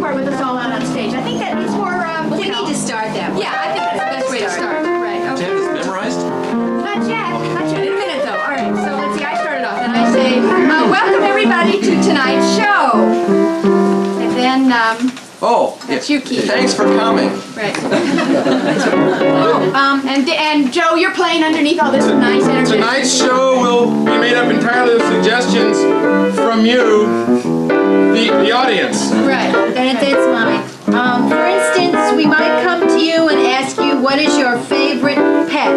part with us all out on stage. I think that needs more, we need to start that way. Yeah, I think that's the best way to start. Right. Okay. Ted is memorized? Not yet. Not yet. In a minute, though. All right. So let's see. I started off, and I say, welcome everybody to tonight's show. And then, Oh, that's you, Keith. Thanks for coming. Right. And Joe, you're playing underneath all this nice energy. Tonight's show will be made up entirely of suggestions from you, the audience. Right. That's mine. For instance, we might come to you and ask you, what is your favorite pet?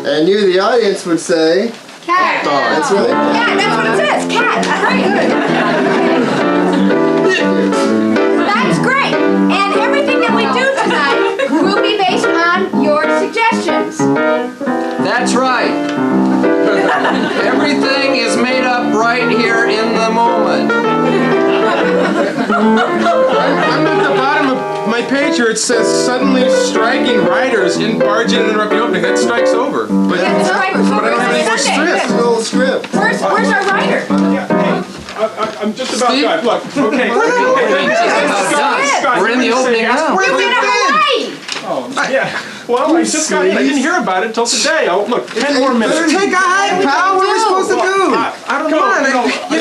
And you, the audience, would say... Cat. That's right. Yeah, that's what it says. Cat. Very good. That's great. And everything that we do tonight will be based on your suggestions. That's right. Everything is made up right here in the moment. I'm at the bottom of my page here. It says, suddenly striking writers barge in and interrupt the opening. That strikes over. But, Yeah, the strike was over. I don't have any more strips. Little script. Where's our writer? I'm just about Steve? done. Look, okay. We're in the opening now. You've been away! Oh, yeah. Well, I just got in. I didn't hear about it until today. Oh, look, 10 more minutes. Take a hike, pal. What are we supposed to do? I don't Come know. on,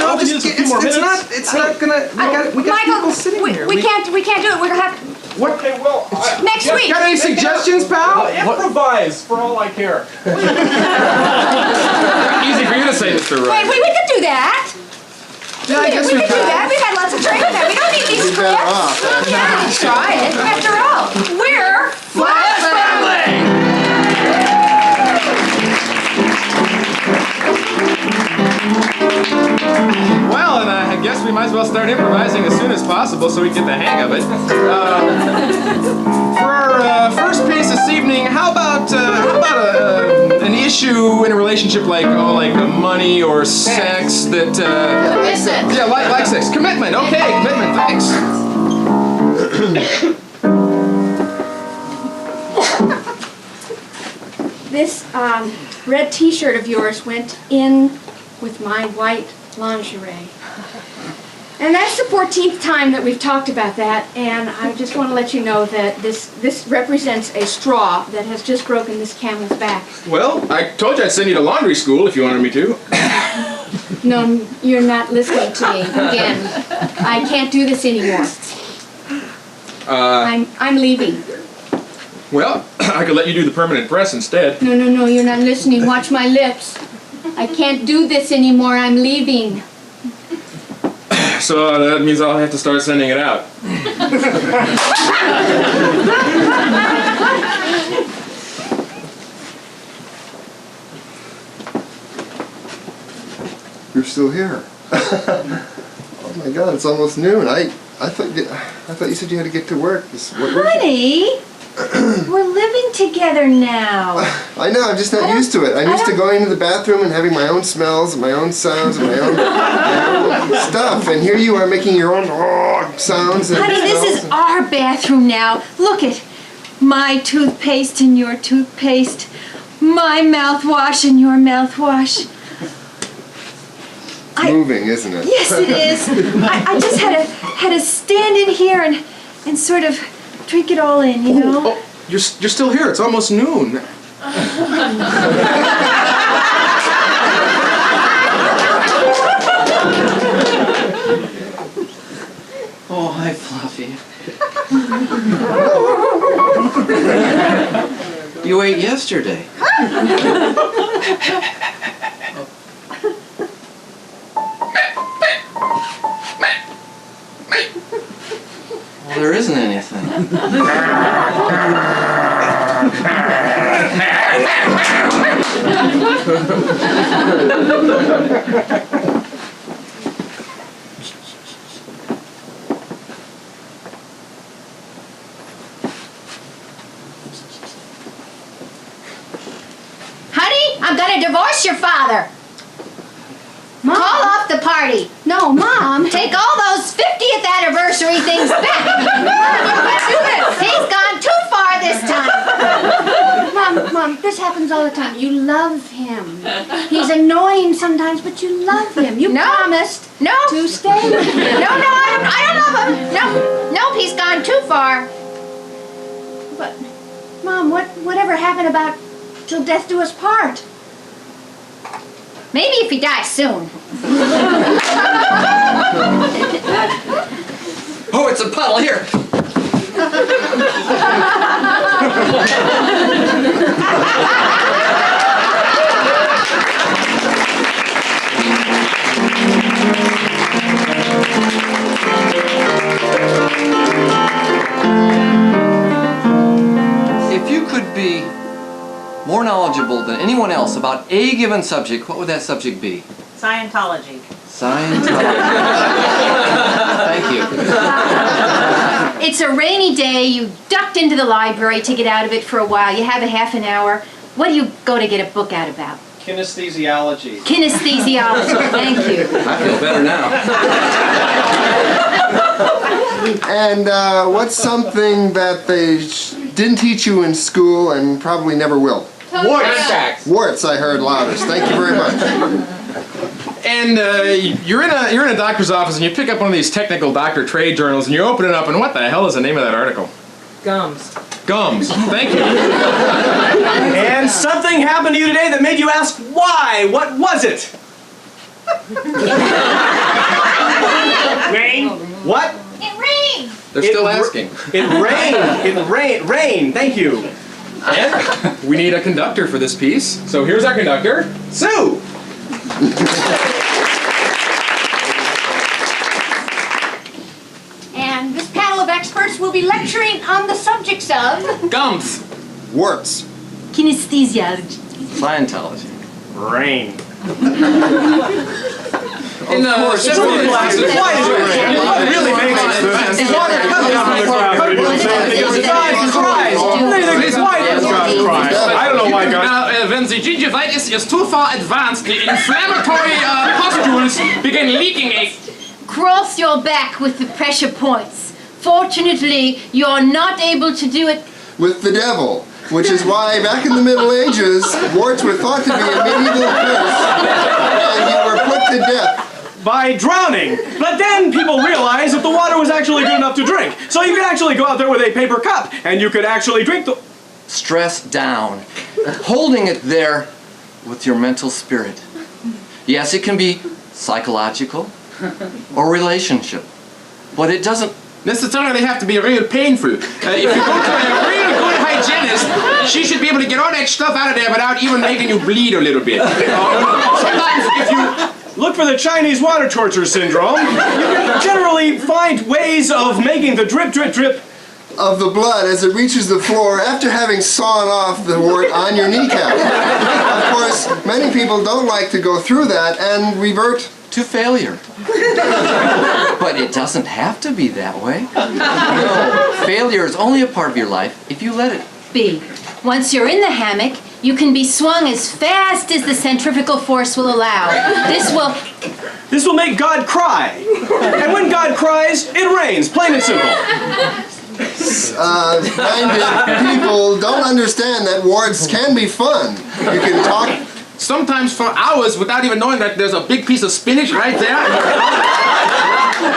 I'll just just need a few more minutes. it's not gonna. We got Michael, people sitting here. we can't do it. We're gonna have Okay, well, next week. Got any suggestions, pal? improvise for all I care. Easy for you to say, Mr. Wright. Wait, we could do that. Yeah, I guess we we could do that. We've had lots of training there. We don't need these You'd be better off. scripts. Yeah, try it. After all, we're Flash Family. Well, and I guess we might as well start improvising as soon as possible so we can get the hang of it. For our first piece this evening, how about an issue in a relationship like money or sex that yeah, like sex, commitment. Okay, commitment. Thanks. This red T-shirt of yours went in with my white lingerie. And that's the 14th time that we've talked about that, and I just want to let you know that this represents a straw that has just broken this camel's back. Well, I told you I'd send you to laundry school if you wanted me to. No, you're not listening to me again. I can't do this anymore. I'm leaving. Well, I could let you do the permanent press instead. No, you're not listening. Watch my lips. I can't do this anymore. I'm leaving. So that means I'll have to start sending it out. You're still here. Oh my God, it's almost noon. I thought you said you had to get to work. Honey, we're living together now. I know, I'm just not used to it. I'm used to going to the bathroom and having my own smells and my own sounds and my own stuff. And here you are making your own sounds and Honey, this is our bathroom now. Look at my toothpaste and your toothpaste, my mouthwash and your mouthwash. moving, isn't it? Yes, it is. I just had to stand in here and sort of drink it all in, you know? Oh, you're still here. It's almost noon. Oh, hi, Fluffy. You ate yesterday. Well, there isn't anything. Honey, I'm gonna divorce your father. Mom. Call off the party. No, Mom. Take all those 50th anniversary things back. Do this. He's gone too far this time. Mom, this happens all the time. You love him. He's annoying sometimes, but you love him. You No. promised. No. to stay? No, I don't love him. No, he's gone too far. But, Mom, whatever happened about till death do us part? Maybe if he dies soon. Oh, it's a puddle here. If you could be more knowledgeable than anyone else about a given subject, what would that subject be? Scientology. Scientology. Thank you. It's a rainy day. You ducked into the library to get out of it for a while. You have a half an hour. What do you go to get a book out about? Kinesthesiology. Kinesthesiology. Thank you. I feel better now. And what's something that they didn't teach you in school and probably never will? Warts. Warts, I heard loudest. Thank you very much. And you're in a doctor's office and you pick up one of these technical doctor trade journals and you open it up and what the hell is the name of that article? Gums. Gums. Thank you. And something happened to you today that made you ask why. What was it? Rain. What? It rained. They're still asking. It rained. It rained. Rain. Thank you. And we need a conductor for this piece. So here's our conductor, Sue. And this panel of experts will be lecturing on the subjects of Gums. Warts. Kinesthesiology. Scientology. Rain. In several Glasses. Why is it rain? What really makes it? Is water coming out of the ground? Because God cries. Why does God cry? I don't know why God. Now, when the gingivitis is too far advanced, the inflammatory pustules begin leaking. Cross your back with the pressure points. Fortunately, you're not able to do it. With the devil. Which is why back in the Middle Ages, warts were thought to be a medieval curse, and you were put to death. By drowning. But then people realized that the water was actually good enough to drink. So you could actually go out there with a paper cup and you could actually drink the... Stress down. Holding it there with your mental spirit. Yes, it can be psychological or relationship, but it doesn't Necessarily have to be real painful. If you go to a real good hygienist, she should be able to get all that stuff out of there without even making you bleed a little bit. Sometimes if you... Look for the Chinese water torture syndrome. You can generally find ways of making the drip, drip, drip Of the blood as it reaches the floor after having sawn off the wart on your kneecap. Of course, many people don't like to go through that and revert to failure. But it doesn't have to be that way. No, failure is only a part of your life if you let it B. Once you're in the hammock, you can be swung as fast as the centrifugal force will allow. This will make God cry. And when God cries, it rains, plain and simple. Minded people don't understand that warts can be fun. You can talk sometimes for hours without even knowing that there's a big piece of spinach right there.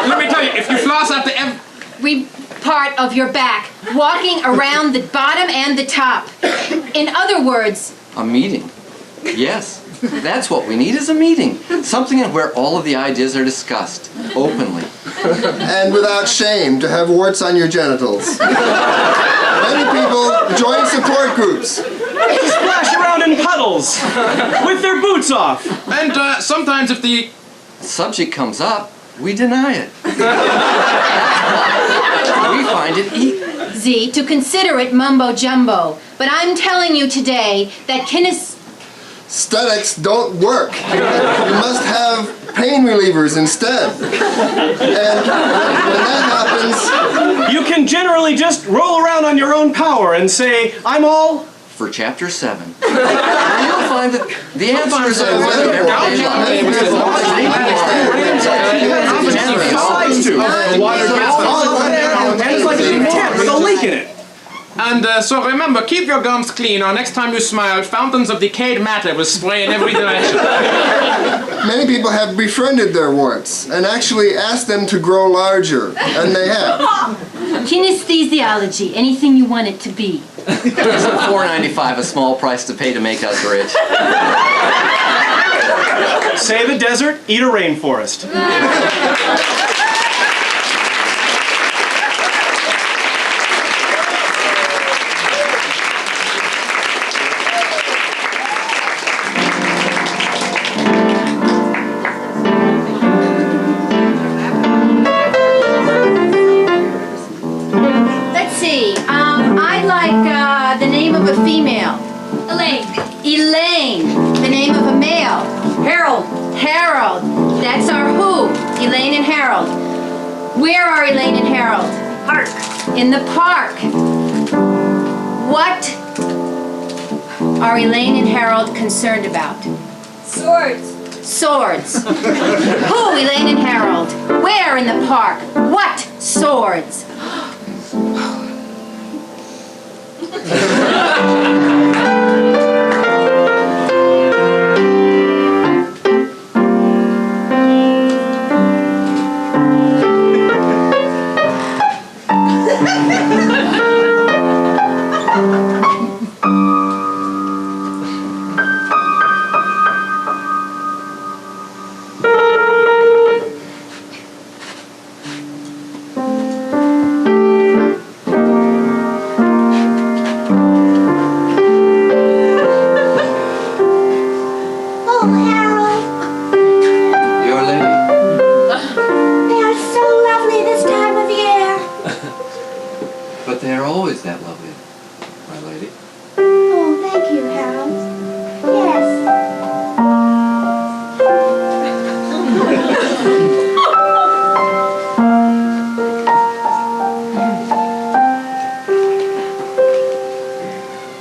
Let me tell you, if you floss after every part of your back, walking around the bottom and the top. In other words, a meeting. Yes, that's what we need is a meeting. Something where all of the ideas are discussed openly. And without shame to have warts on your genitals. Many people join support groups. Splash around in puddles with their boots off. And sometimes if the subject comes up, we deny it. We find it Z, to consider it mumbo jumbo. But I'm telling you today that aesthetics don't work. You must have pain relievers instead. And when that happens... You can generally just roll around on your own power and say, I'm all... For Chapter 7. You'll find that the answers are with a leak in it. And so remember, keep your gums clean, or next time you smile, fountains of decayed matter will spray in every direction. Many people have befriended their warts and actually asked them to grow larger, and they have. Kinesthesiology, anything you want it to be. Isn't $4.95 a small price to pay to make us rich? Save a desert, eat a rainforest. Let's see. I like the name of a female. Elaine. Elaine. The name of a male. Harold. Harold. That's our who. Elaine and Harold. Where are Elaine and Harold? Park. In the park. What are Elaine and Harold concerned about? Swords. Swords. Who, Elaine and Harold? Where in the park? What swords? Oh, Harold, Your lady. they are so lovely this time of year. But they are always that lovely, my lady. Oh, thank you, Harold. Yes.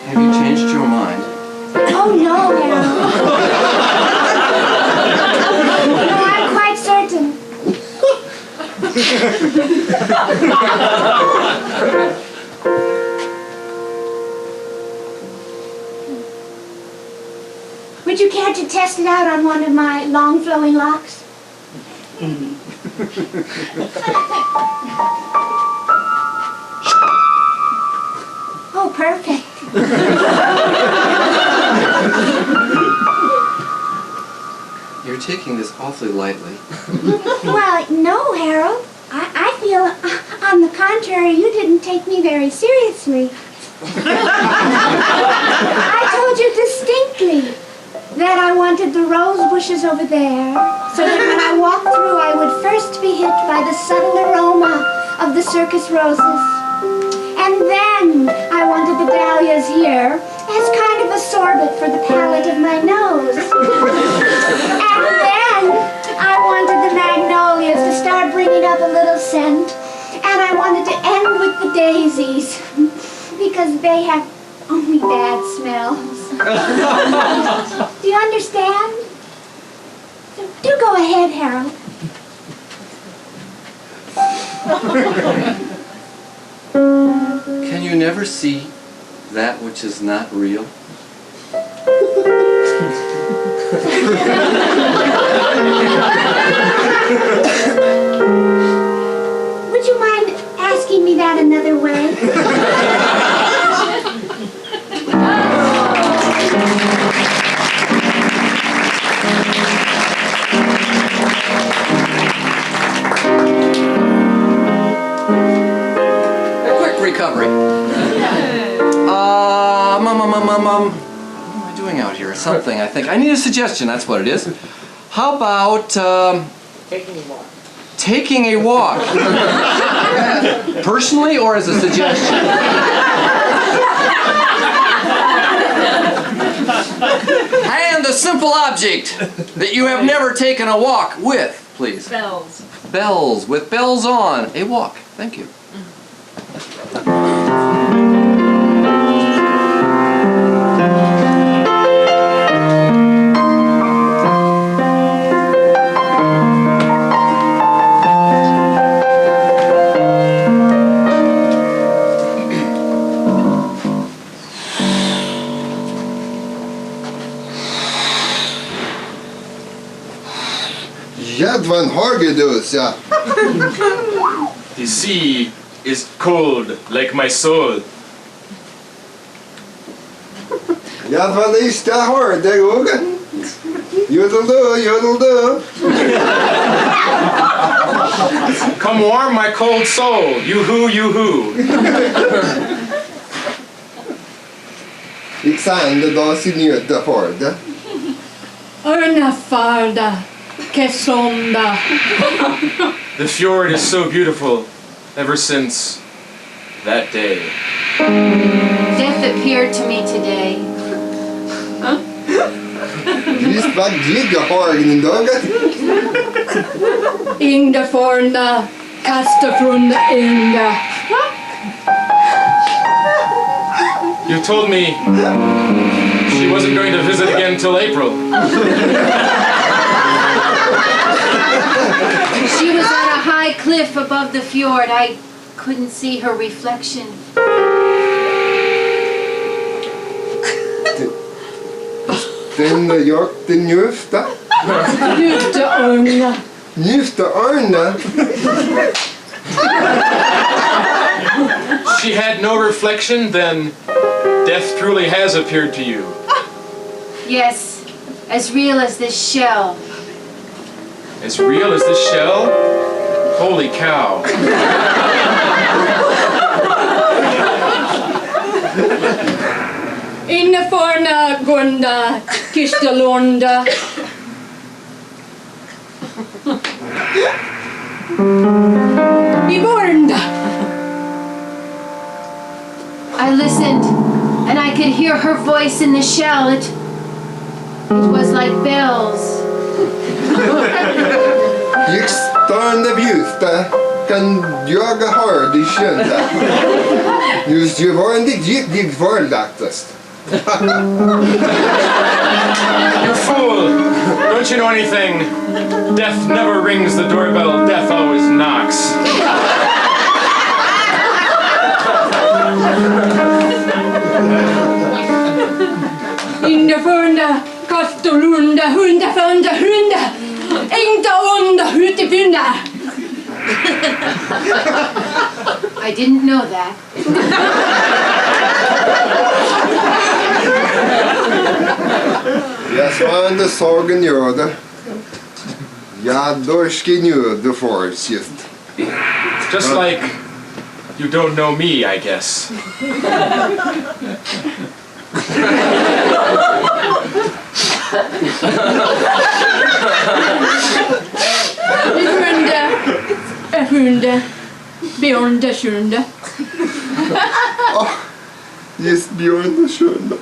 Have you changed your mind? Oh, no, Harold. No, I'm quite certain. Would you care to test it out on one of my long flowing locks? Oh, perfect. You're taking this awfully lightly. Well, no, Harold. I feel, on the contrary, you didn't take me very seriously. I told you distinctly that I wanted the rose bushes over there, so that when I walked through, I would first be hit by the subtle aroma of the circus roses. And then I wanted the dahlias here as kind of a sorbet for the palate of my nose. And then I wanted the magnolias to start bringing up a little scent. And I wanted to end with the daisies, because they have only bad smells. Do you understand? So do go ahead, Harold. Can you never see that which is not real? Would you mind asking me that another way? A quick recovery. What am I doing out here? Something, I think. I need a suggestion, that's what it is. How about, Taking a walk. taking a walk? Personally or as a suggestion? And a simple object that you have never taken a walk with, please. Bells. Bells, with bells on. A walk. Thank you. Jadvan Hargedus, ja. The sea is cold like my soul. Jadvan is the hard, det går. Yodel-do. Come warm my cold soul, you-hoo, you-hoo. Ik sande da sin nöda farda. Örnafarda, Kessonda. The fjord is so beautiful ever since that day. Death appeared to me today. Visst var giga hargen dagen. Ingda fornda, kasta frunda inga. You told me she wasn't going to visit again till April. She was on a high cliff above the fjord. I couldn't see her reflection. Den njufta. Njufta örna. Njufta örna. She had no reflection, then death truly has appeared to you. Yes, as real as this shell. As real as this shell? Holy cow. Inne forna gunda, kistalonda. Ibornda. I listened, and I could hear her voice in the shell. It was like bells. Gick störande bjusta. Kan jaga hard i kända. Just ju var en gick förlaktast. You fool! Don't you know anything? Death never rings the doorbell, death always knocks. Inne forna, kastolunda, hunda funda, hunda. Ingda onda, hutipunda. I didn't know that. Jag svande sorgen göra. Jag dorski njöda för just. Just like you don't know me, I guess. Hunda, hunda, björnda, sjunda. Just Björn och Sjönda.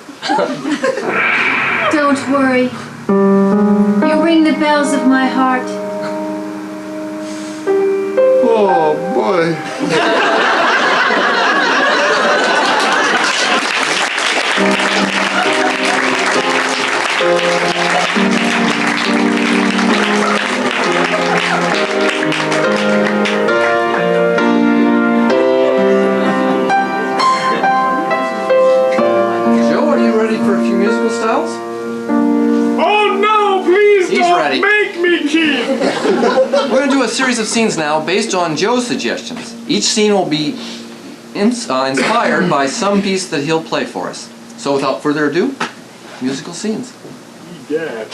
Don't worry. You ring the bells of my heart. Oh boy. Joe, are you ready for a few musical styles? Oh no, please He's don't ready. make me keep. We're going to do a series of scenes now based on Joe's suggestions. Each scene will be inspired by some piece that he'll play for us. So without further ado, musical scenes. Yeah.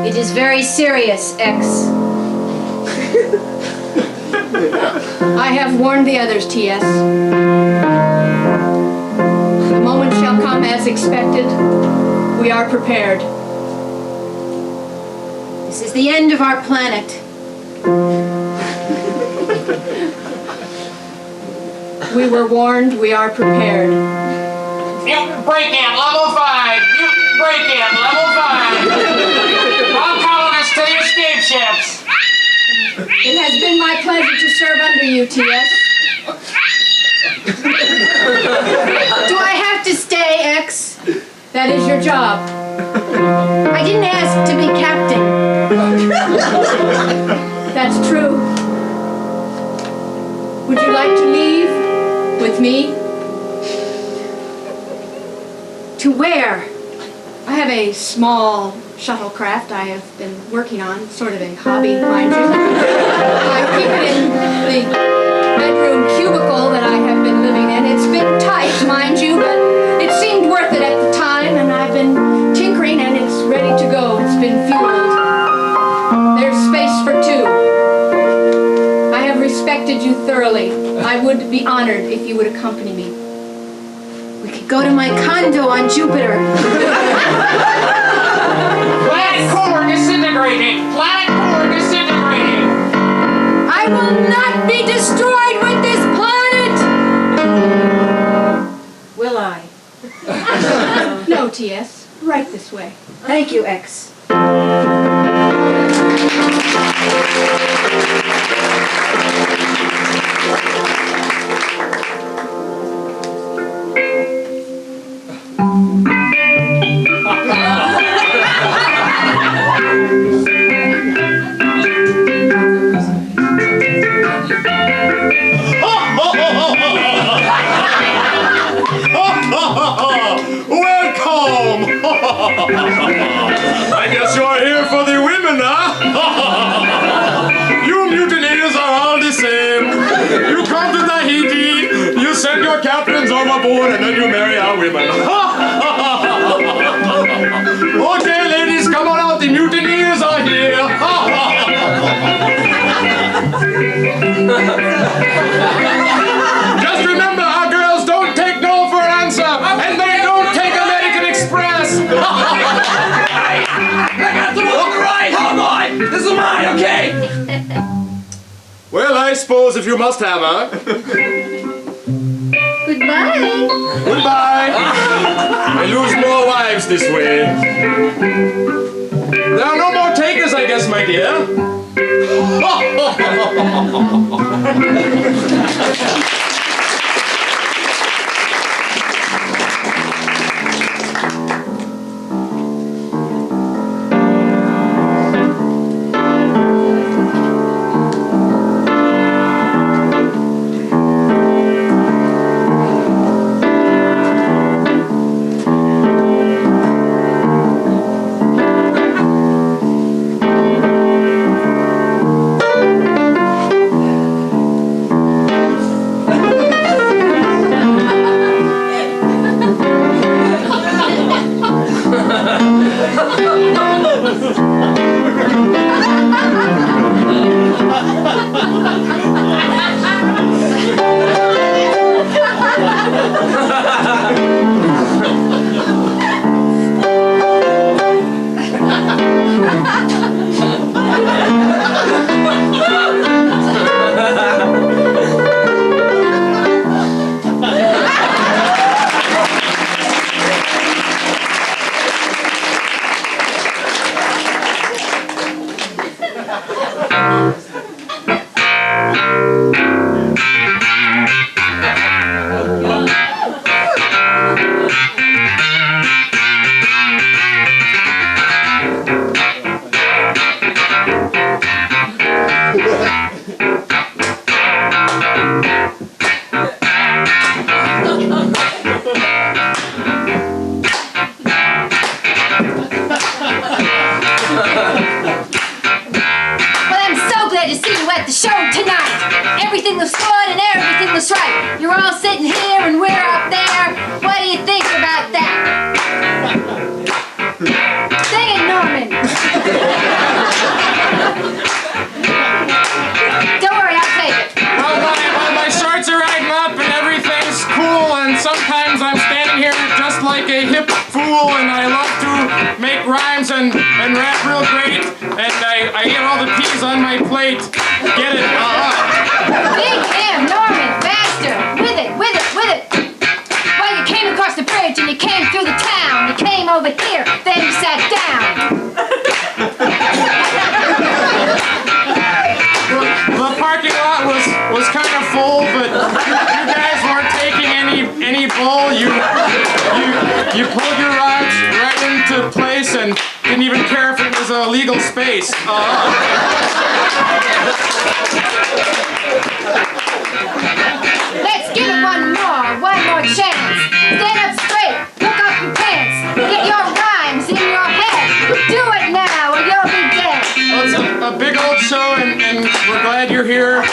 It is very serious, X. I have warned the others, T.S. The moment shall come as expected. We are prepared. This is the end of our planet. We were warned. We are prepared. Mutant break-in, level 5. Mutant break-in, level 5. I'll call chips. It has been my pleasure to serve under you, T.S. Do I have to stay, X? That is your job. I didn't ask to be captain. That's true. Would you like to leave with me? To where? I have a small shuttlecraft I have been working on, sort of a hobby, mind you. I keep it in the bedroom cubicle that I have been living in. It's been tight, mind you, but it seemed worth it at the time, and I've been tinkering and it's ready to go. It's been fueled. There's space for two. I have respected you thoroughly. I would be honored if you would accompany me. We could go to my condo on Jupiter. Planet core disintegrating. Planet core disintegrating. I will not be destroyed with this planet! Will I? No, T.S. Right this way. Thank you, X. Welcome! I guess you're here for the women, huh? You mutineers are all the same. You come to Tahiti, you send your captains overboard, and then you marry our women. Okay, ladies, come on out. The mutineers are here. Just remember, our girls don't take no for an answer, and they don't take American Express. I got the book right. Hold on. This is mine, okay? Well, I suppose if you must have her. Goodbye. Goodbye. I lose more wives this way. There are no more takers, I guess, my dear. Everything looks good and everything looks right. You're all sitting here and we're up there. What do you think about that? Sing it, Norman. Don't worry, I'll take it. Well, my shorts are riding up and everything's cool, and sometimes I'm standing here just like a hip fool, and I love to make rhymes and rap real great, and I get all the peas on my plate. Get it? Big M, Norman, faster! With it, with it, with it! Well, you came across the bridge and you came through the town. You came over here, then you sat down. full, but you guys weren't taking any bull. You pulled your rods right into place and didn't even care if it was a legal space. Let's give it one more chance. Stand up straight, hook up your pants, get your rhymes in your head. Do it now or you'll be dead. Well, it's a big old show, and we're glad you're here.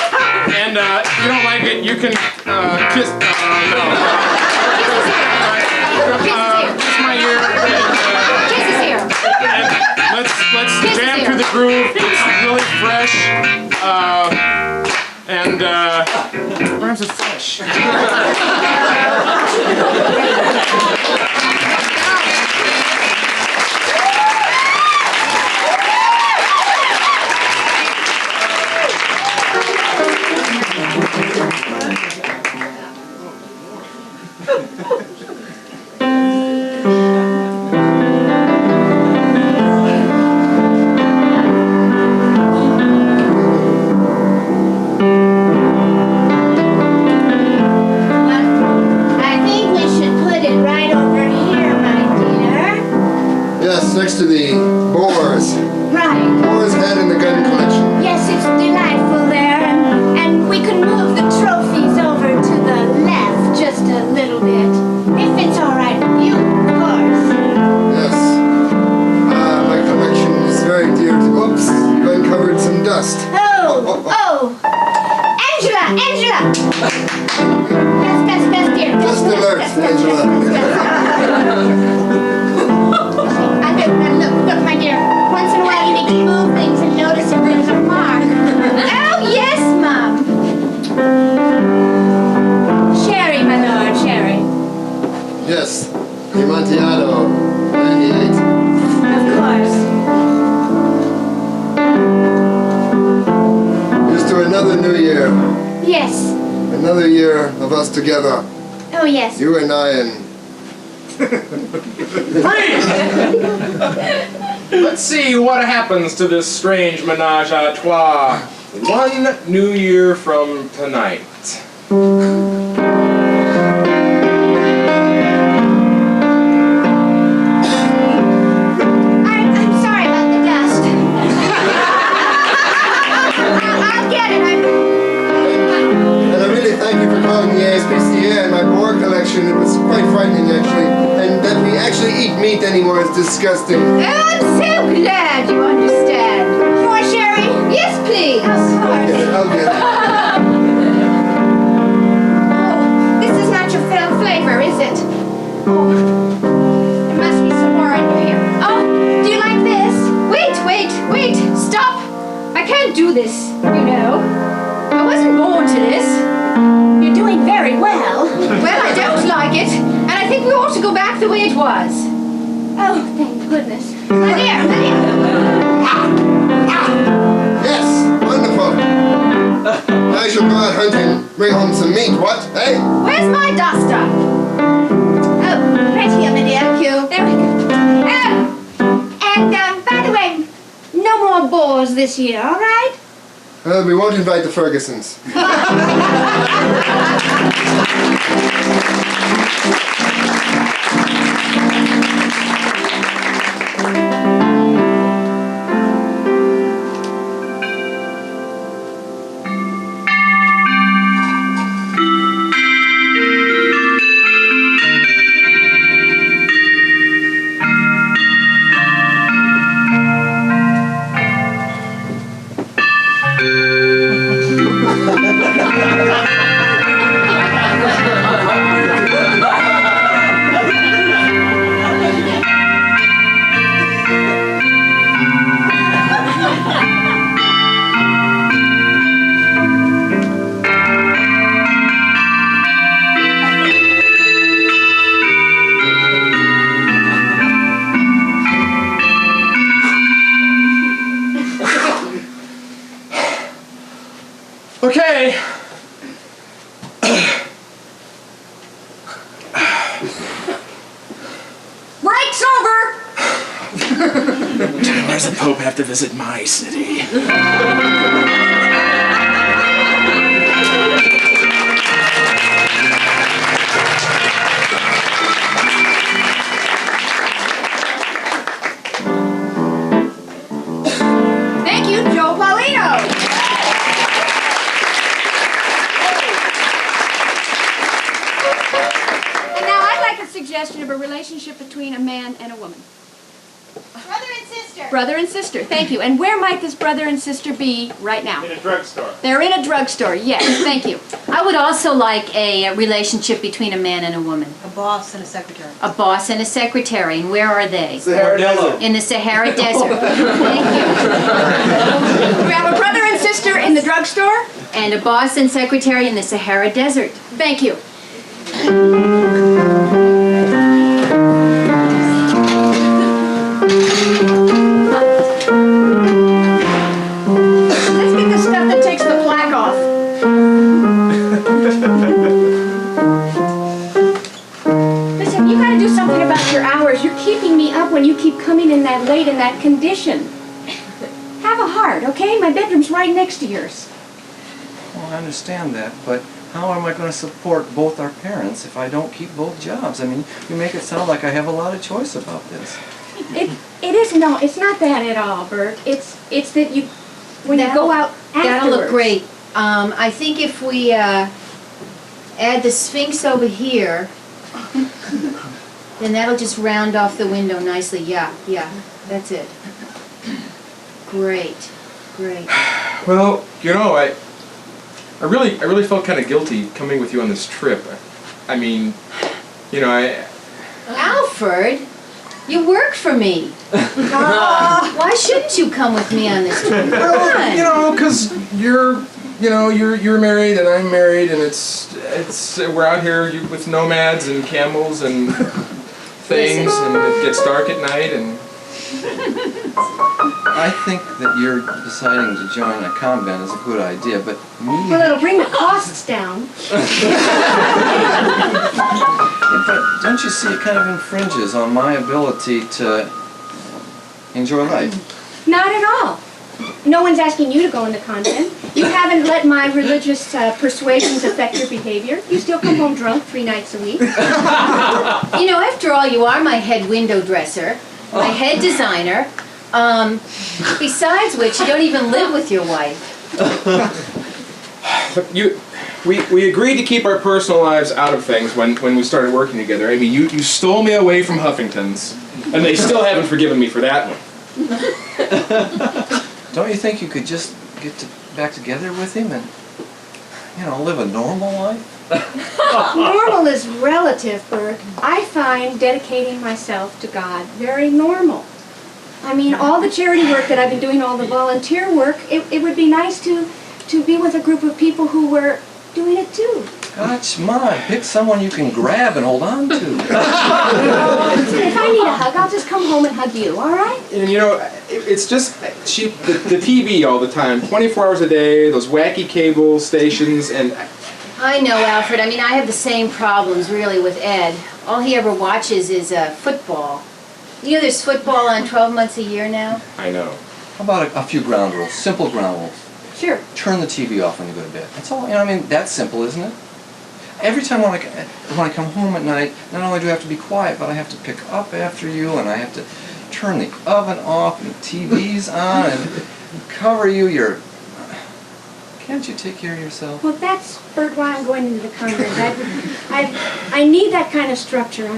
And if you don't like it, you can kiss. Kiss my ear. Kisses here. And let's jam through the groove. It's really fresh. Rhymes with fresh. Next to the boar's. Right. Boar's head in the gun collection. Yes, it's delightful there, and we can move the trophies over to the left just a little bit, if it's all right with you, of course. Yes. My collection is very dear to. Oops, you uncovered some dust. Oh. Angela! Best, dear. Just alert, Angela. Look, my dear. Once in a while you need to move things and notice if there's a mark. Oh, yes, Mom. Sherry, my lord, sherry. Yes, Amontillado, 98. Of course. Here's to another new year. Yes. Another year of us together. Oh, yes. You and I and... Freeze! Let's see what happens to this strange menage a trois 1 new year from tonight. I'm sorry about the dust. I'll get it. And I really thank you for calling the ASPCA and my boar collection. It was quite frightening, actually. And that we actually eat meat anymore is disgusting. Oh, I'm so glad you understand. More sherry? Yes, please. Of course. Yeah, I'll get it. Oh, this is not your flavor, is it? Oh, there must be some more in here. Oh, do you like this? Wait, stop! I can't do this, you know. I wasn't born to this. You're doing very well. Well, I don't like it, and I think we ought to go back the way it was. Oh, thank goodness. My dear. Yes, wonderful. I shall go out hunting, bring home some meat, what? Hey? Where's my duster? Oh, right here, my dear. Thank you. There we go. And by the way, no more boars this year, all right? We won't invite the Fergusons. Okay. Break's over! Why does the Pope have to visit my city? like a suggestion of a relationship between a man and a woman? Brother and sister. Brother and sister, thank you. And where might this brother and sister be right now? In a drugstore. They're in a drugstore, yes, thank you. I would also like a relationship between a man and a woman. A boss and a secretary. A boss and a secretary, and where are they? Sahara Desert. In the Sahara Desert. Thank We have a brother and sister in the drugstore. you. And a boss and secretary in the Sahara Desert. Thank you. Let's get the stuff that takes the plaque off. Listen, you gotta do something about your hours. You're keeping me up when you keep coming in that late in that condition. Have a heart, okay? My bedroom's right next to yours. Well, I understand that, but how am I going to support both our parents if I don't keep both jobs? I mean, you make it sound like I have a lot of choice about this. It is no, it's not that at all, Bert. It's that you, when you go out afterwards. That'll look great. I think if we add the Sphinx over here, then that'll just round off the window nicely. Yeah, that's it. Great. Well, you know, I really felt kind of guilty coming with you on this trip. I mean, you know, Alfred, you work for me. Why shouldn't you come with me on this trip? Come on. you know, because you're married and I'm married, and it's we're out here with nomads and camels and things, and it gets dark at night, and I think that you're deciding to join a convent is a good idea, but me... Well, it'll bring the costs down. But don't you see it kind of infringes on my ability to enjoy life? Not at all. No one's asking you to go in the convent. You haven't let my religious persuasions affect your behavior. You still come home drunk 3 nights a week. You know, after all, you are my head window dresser, my head designer. Besides which, you don't even live with your wife. we agreed to keep our personal lives out of things when we started working together. I mean, you stole me away from Huffington's, and they still haven't forgiven me for that one. Don't you think you could just get back together with him and, you know, live a normal life? Normal is relative, Bert. I find dedicating myself to God very normal. I mean, all the charity work that I've been doing, all the volunteer work, it would be nice to be with a group of people who were doing it too. Gosh, come on, pick someone you can grab and hold on to. If I need a hug, I'll just come home and hug you, all right? And you know, it's just the TV all the time, 24 hours a day, those wacky cable stations, and... I know, Alfred. I mean, I have the same problems, really, with Ed. All he ever watches is football. You know there's football on 12 months a year now? I know. How about a few ground rules, simple ground rules? Sure. Turn the TV off when you go to bed. That's all, you know, I mean, that's simple, isn't it? Every time when I come home at night, not only do I have to be quiet, but I have to pick up after you, and I have to turn the oven off, and the TV's on, and cover you. Can't you take care of yourself? Well, that's, Bert, why I'm going into the convent. I need that kind of structure.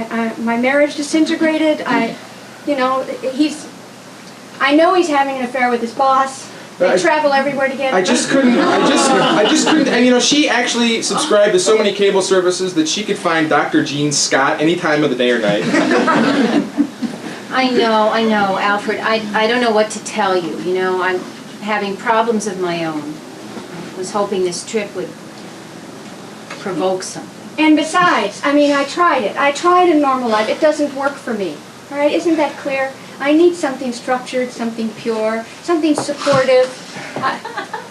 My marriage disintegrated. I know he's having an affair with his boss. They travel everywhere together. I just couldn't, and you know, she actually subscribed to so many cable services that she could find Dr. Gene Scott any time of the day or night. I know, Alfred. I don't know what to tell you. You know, I'm having problems of my own. I was hoping this trip would provoke something. And besides, I mean, I tried it. I tried a normal life. It doesn't work for me. All right, isn't that clear? I need something structured, something pure, something supportive.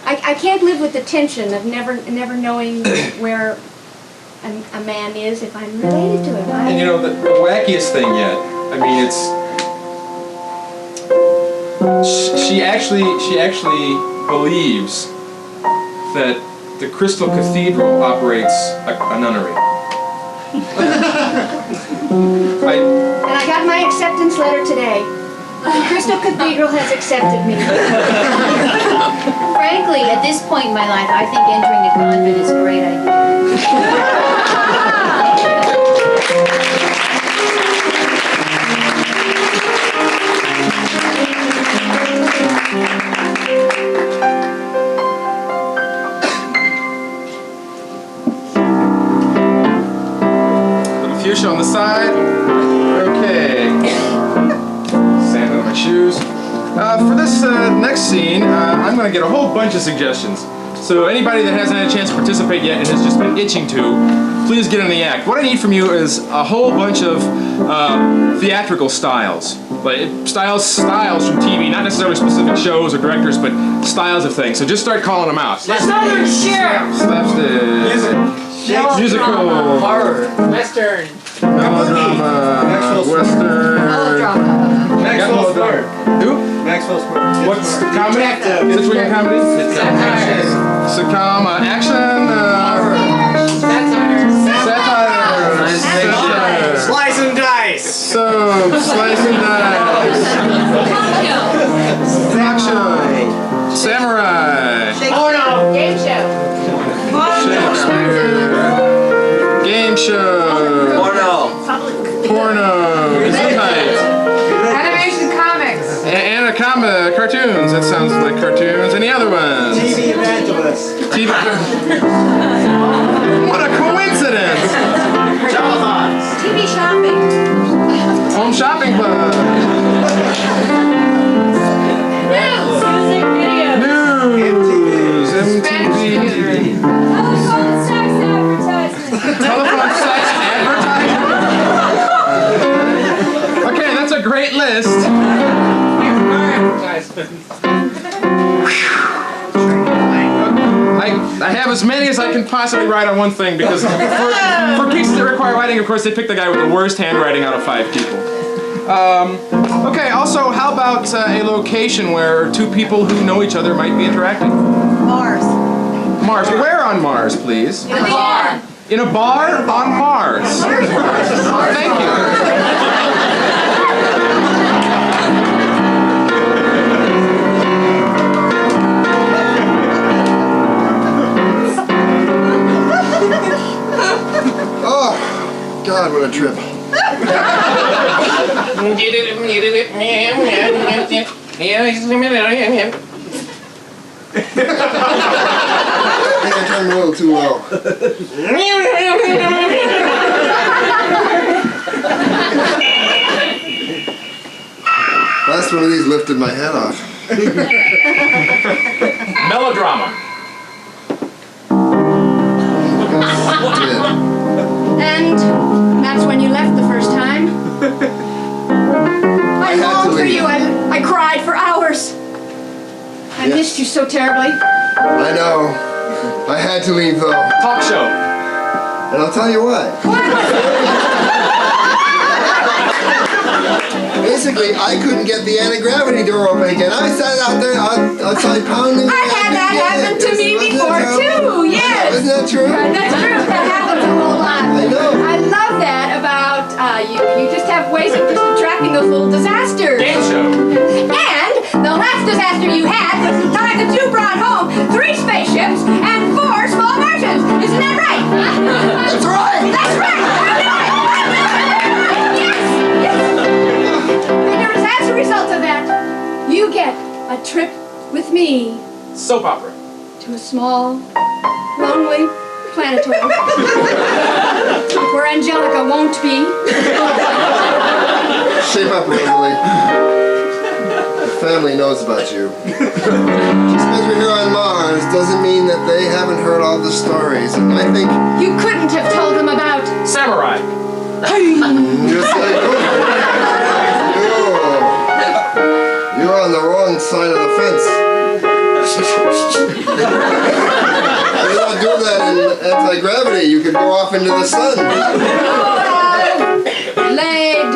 I can't live with the tension of never knowing where a man is if I'm related to him. And you know, the wackiest thing yet, I mean, it's... She actually believes that the Crystal Cathedral operates a nunnery. And I got my acceptance letter today. The Crystal Cathedral has accepted me. Frankly, at this point in my life, I think entering a convent is a great idea. Fuchsia on the side. Okay. Sand on my shoes. For this next scene, I'm going to get a whole bunch of suggestions. So anybody that hasn't had a chance to participate yet and has just been itching to, please get in the act. What I need from you is a whole bunch of theatrical styles. Like styles from TV, not necessarily specific shows or directors, but styles of things. So just start calling them out. Southern Sheriff. Slapstick. Musical. Horror. Western. Melodrama. Western. Melodrama. Who? Maxwell Smart. What's comedy? Situation comedy? Sitcom. Action. Satire. Slice and dice. So, slice and dice. Action. Samurai. Porno. Game show. Game show. Porno. Tight. Animation comics. Cartoons. That sounds like cartoons. Any other ones? TV evangelist. TV. What a coincidence! Telethons. TV shopping. Home shopping club. Music video. News. MTV. Telephone sex advertisement. Telephone sex advertising. Okay, that's a great list. I have as many as I can possibly write on one thing because for cases that require writing, of course, they pick the guy with the worst handwriting out of 5 people. Okay, also, how about a location where 2 people who know each other might be interacting? Mars. Mars. Where on Mars, please? In a bar. In a bar on Mars. Thank you. Oh, God, what a trip. I think I turned a little too low. Last one of these lifted my head off. Melodrama. And that's when you left the first time. I had to longed for leave. you. I cried for hours. I Yes. missed you so terribly. I know. I had to leave though. Talk show. And I'll tell you why. Basically, I couldn't get the anti-gravity door open again. I sat out there outside pounding. I've had that happen to me before too. Yes. Isn't that true? That's true. That happens a whole lot. I know. I love that about you. You just have ways of attracting those little disasters. Game show. And the last disaster you had was the time that you brought home 3 spaceships and 4 small Martians. Isn't that right? That's right. That's right. Yes. Yes. And as a result of that, you get a trip with me Soap opera. to a small, lonely planetoid where Angelica won't be. Shape up, Rosalie. The family knows about you. Just because we're here on Mars doesn't mean that they haven't heard all the stories. And I think You couldn't have told them about. Samurai. just like you're on the wrong side of the fence. You're not doing that in anti-gravity. You could go off into the sun. Laid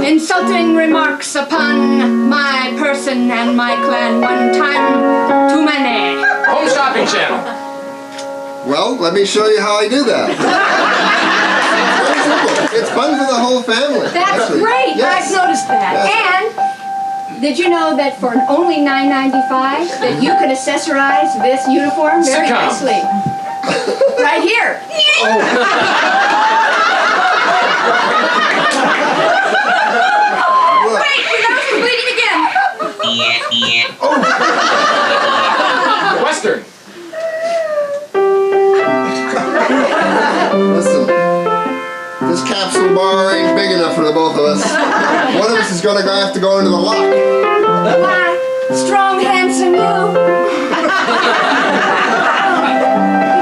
insulting remarks upon my person and my clan one time too many. Home shopping channel. Well, let me show you how I do that. It's very simple. It's fun for the whole family. That's actually. great. Yes. I've noticed that. Yes. And did you know that for only $9.95 that you could accessorize this uniform very Sitcom. nicely? Right here. Look. Wait, your nose is bleeding again. Western. Listen, This capsule bar ain't big enough for the both of us. One of us is gonna have to go into the lock. Why, strong, handsome you. Did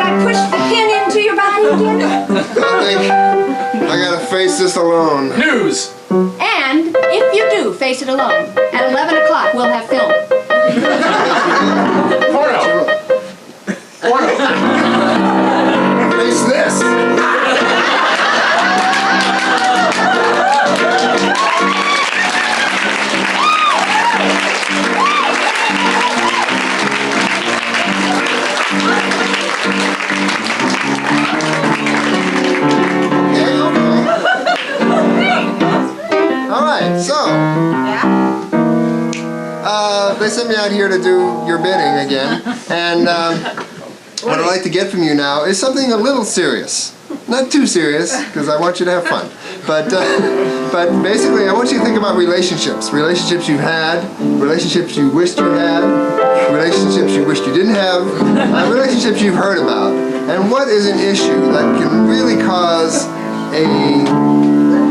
I push the pin into your body again? I think I gotta face this alone. News! And if you do face it alone, at 11 o'clock we'll have film. Porno! Porno! Face this! Alright, so they sent me out here to do your bidding again, and what I'd like to get from you now is something a little serious. Not too serious, because I want you to have fun. But basically, I want you to think about relationships. Relationships you've had, relationships you wished you had, relationships you wished you didn't have, relationships you've heard about. And what is an issue that can really cause a,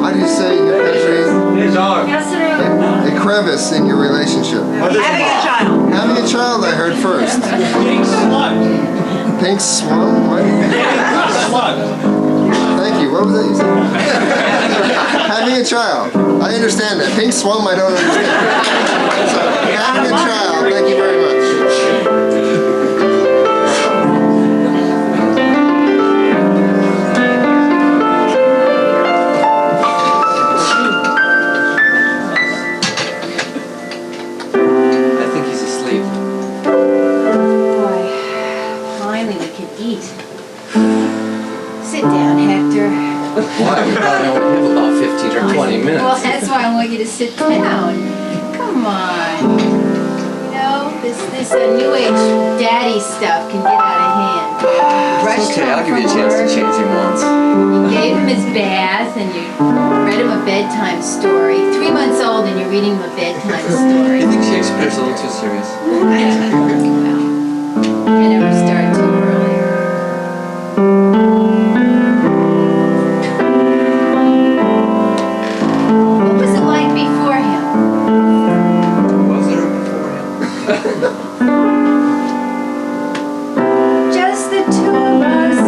how do you say in your country? A crevice in your relationship. Having a child. Having a child, I heard first. Pink slut. Pink swan? What? Slut. Thank you. What was that you said? Having a child. I understand that. Pink swum, I don't understand. So, having a child. Thank you very much. I think he's asleep. Boy, finally we can eat. Sit down, Hector. Why? We probably only have about 15 or 20 minutes. Well, that's why I want you to sit down. Come on. You know, this new age daddy stuff can get out of hand. Rushed Okay, home I'll give you a from chance to work, change him once. You gave him his bath and you read him a bedtime story. 3 months old and you're reading him a bedtime story. You think Shakespeare's a little too serious? Well, I never start too early. What was it like before him? Was there before him? Just the two of us.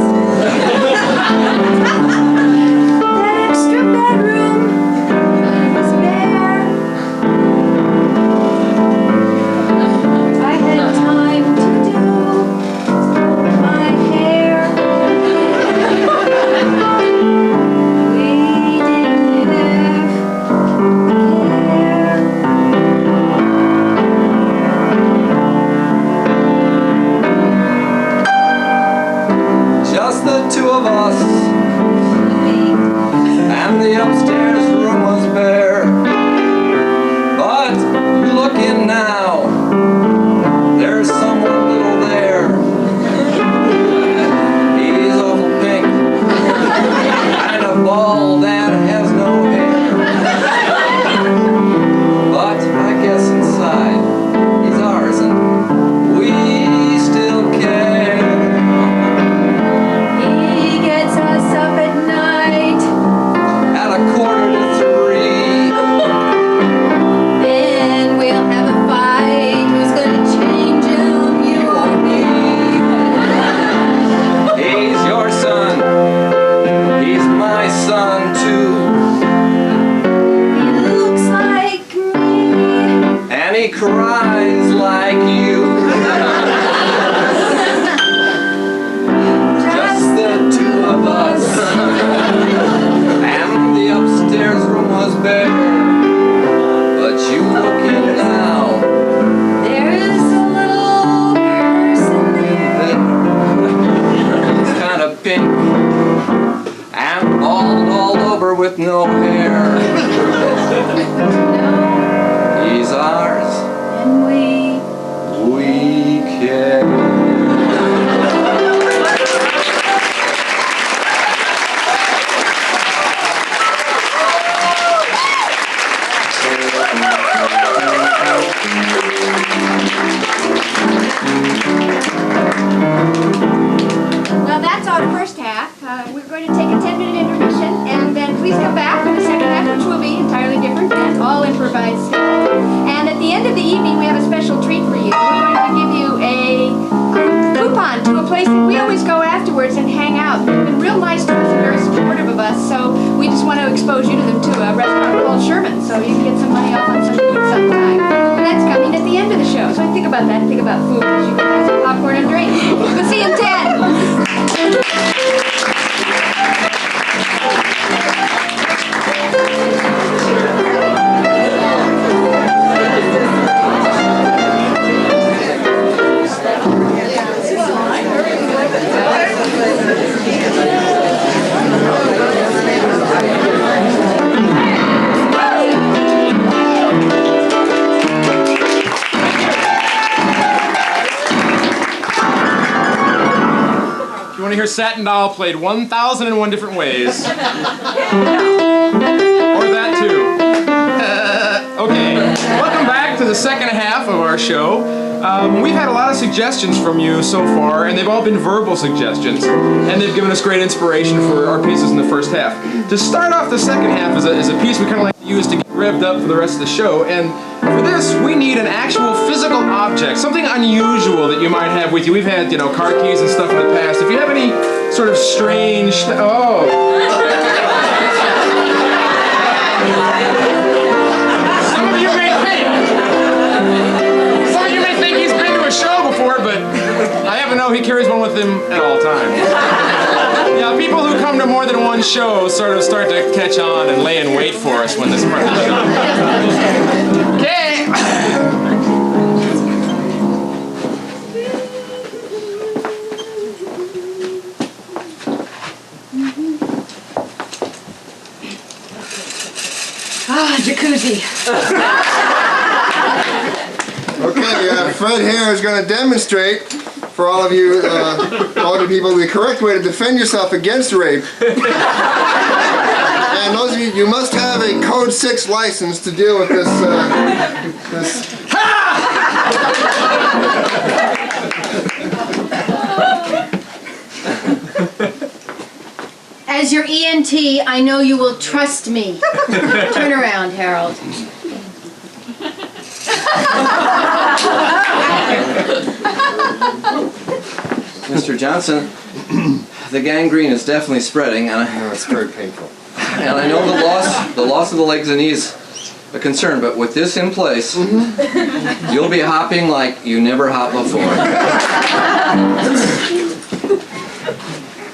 That extra bedroom was bare. I had time to do my hair. We didn't have Just the two of us, and the upstairs room was bare. But you look in now, there's someone little there. He's awful pink, and a ball that has no hair. But I guess inside, he's ours, and we still care. He gets us up at night. At a 2:45. Then we'll have a fight. Who's gonna change him? You or me? He's your son. He's my son too. He looks like me. And he cries like you. Just the two of us. And the upstairs room was bare. But you look in now. There is a little person there. He's kind of pink. And bald all over with no hair. He's ours. And we care. Well, that's our first half. We're going to take a 10-minute intermission, and then please come back for the second half, which will be entirely different and all improvised. And at the end of the evening, we have a special treat for you. We're going to give you a coupon to a place that we always go afterwards and hang out. They've been real nice to us and very supportive of us, so we just want to expose you to them to a restaurant called Sherman, so you can get some money off on some food sometime. And that's coming at the end of the show. So think about that and think about food, because you can have some popcorn and drinks. We'll see you in 10. Hear Satin Doll played 1,001 different ways. Or that too. Okay, welcome back to the second half of our show. We've had a lot of suggestions from you so far, and they've all been verbal suggestions, and they've given us great inspiration for our pieces in the first half. To start off the second half is a piece we kind of like to use to get revved up for the rest of the show, and for this, we need an actual physical object, something unusual that you might have with you. We've had, car keys and stuff in the past. If you have any sort of strange... Oh! Some of you may think he's been to a show before, but I happen to know he carries one with him at all times. Yeah, people who come to more than one show sort of start to catch on and lay in wait for us when this part of the show. Okay. Jacuzzi. Okay, Fred here is going to demonstrate for all of you people the correct way to defend yourself against rape. And those of you, you must have a Code 6 license to deal with this. As your ENT, I know you will trust me. Turn around, Harold. Mr. Johnson, the gangrene is definitely spreading, and it's very painful. And I know the loss of the legs and knees a concern, but with this in place, you'll be hopping like you never hopped before.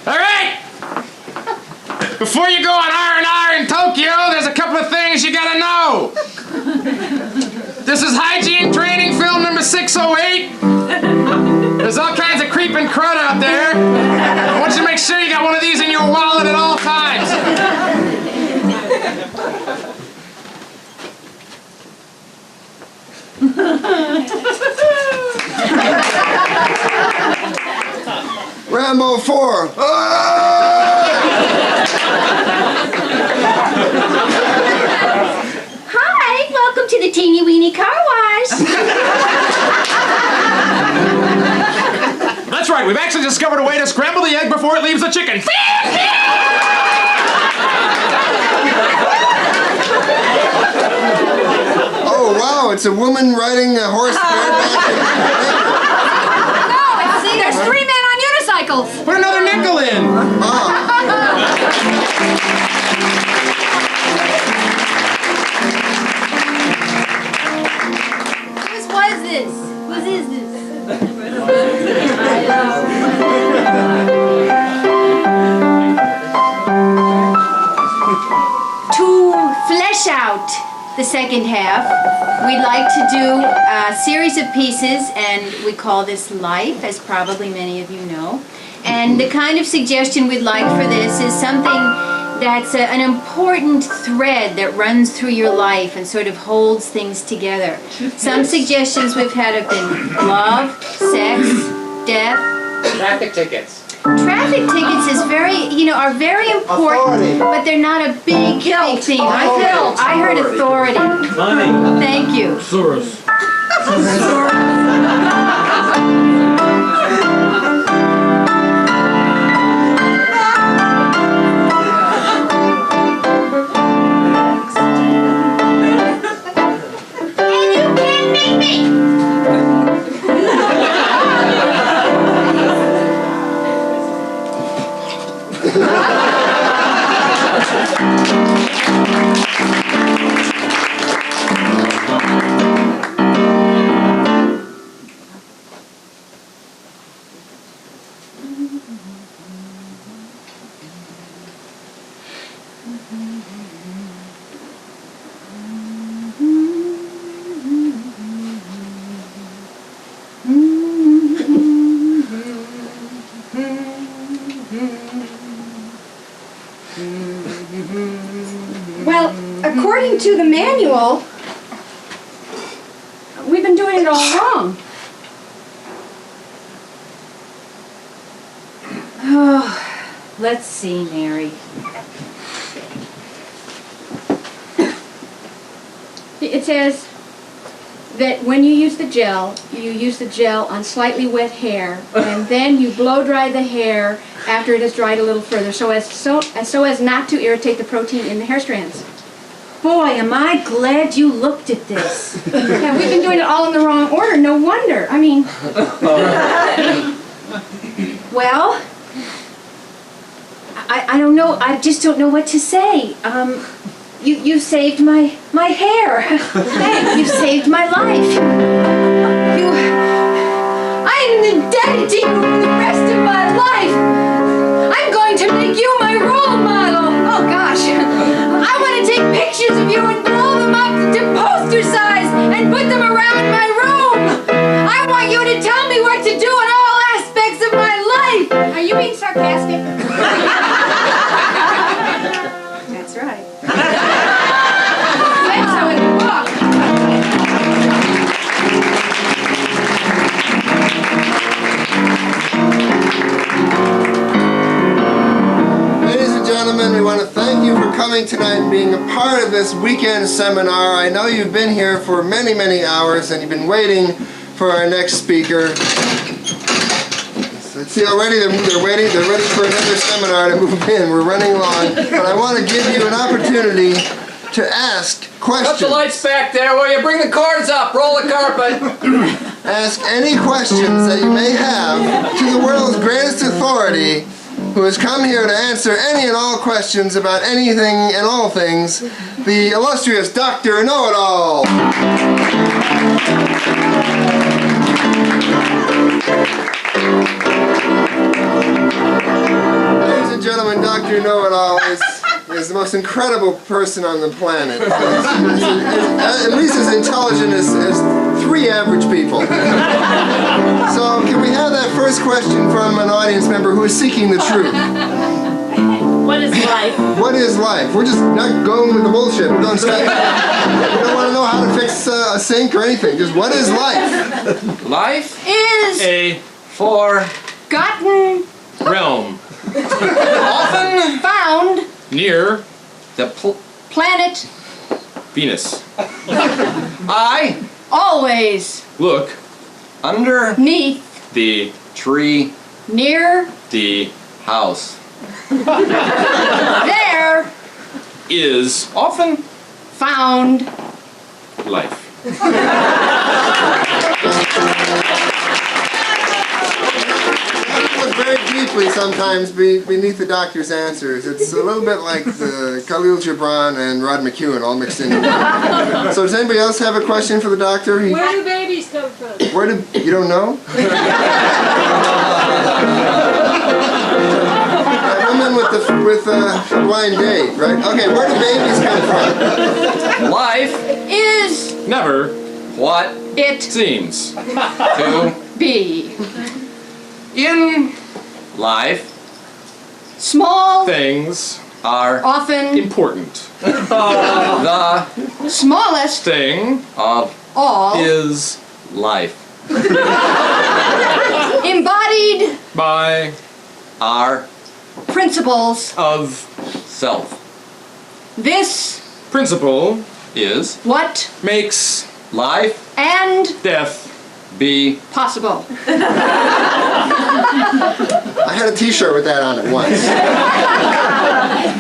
All right! Before you go on R&R in Tokyo, there's a couple of things you gotta know. This is hygiene training film number 608. There's all kinds of creeping crud out there. I want you to make sure you got one of these in your wallet at all times. Rambo 4. Hi, welcome to the Teeny Weeny Car Wash. That's right, we've actually discovered a way to scramble the egg before it leaves the chicken. Oh, wow, it's a woman riding a horse bareback. No, see, there's 3 men on unicycles. Put another nickel in. Whose was this? Whose is this? To flesh out the second half, we'd like to do a series of pieces, and we call this Life, as probably many of you know. And the kind of suggestion we'd like for this is something that's an important thread that runs through your life and sort of holds things together. Some suggestions we've had have been love, sex, death. Traffic tickets. Traffic tickets is are very important, but they're not a big theme. I heard authority. Money. Thank you. Soros. Well, according to the manual, we've been doing it all wrong. Oh, let's see, Mary. It says that when you use the gel on slightly wet hair, and then you blow dry the hair after it has dried a little further, so as not to irritate the protein in the hair strands. Boy, am I glad you looked at this. Yeah, we've been doing it all in the wrong order. No wonder. I mean, Well, I don't know. I just don't know what to say. You saved my hair. You saved my life. I'm indebted to you for the rest of my life. I'm going to make you my role model. Oh gosh, I want to take pictures of you and blow them up to poster size and put them around my room. I want you to tell me what to do in all aspects of my life. are you being sarcastic? That's right. Said so in the book. Ladies and gentlemen, we want to thank you for coming tonight and being a part of this weekend seminar. I know you've been here for many, many hours and you've been waiting for our next speaker. So, see, already they're ready for another seminar to move in. We're running along, but I want to give you an opportunity to ask questions. Put the lights back there while you bring the cords up. Roll the carpet. Ask any questions that you may have to the world's greatest authority, who has come here to answer any and all questions about anything and all things, the illustrious Dr. Know-It-All. Ladies and gentlemen, Dr. Know-It-All is the most incredible person on the planet. At least as intelligent as 3 average people. So can we have that first question from an audience member who is seeking the truth? What is life? What is life? We're just not going with the bullshit. We're going straight. We don't want to know how to fix a sink or anything. Just what is life? Life Is a forgotten Realm. often found Near the planet Venus. I always Look underneath the tree near the house there is often found life. Look very deeply sometimes beneath the doctor's answers. It's a little bit like the Khalil Gibran and Rod McEwen all mixed in. So does anybody else have a question for the doctor? Where do babies come from? Where did you don't know? That woman with a blind date, right? Okay, where do babies come from? life is Never what it seems to be in life small things are often important. the smallest Thing of all is life embodied by our principles of self this principle is what makes life and death be possible. I had a T-shirt with that on it once.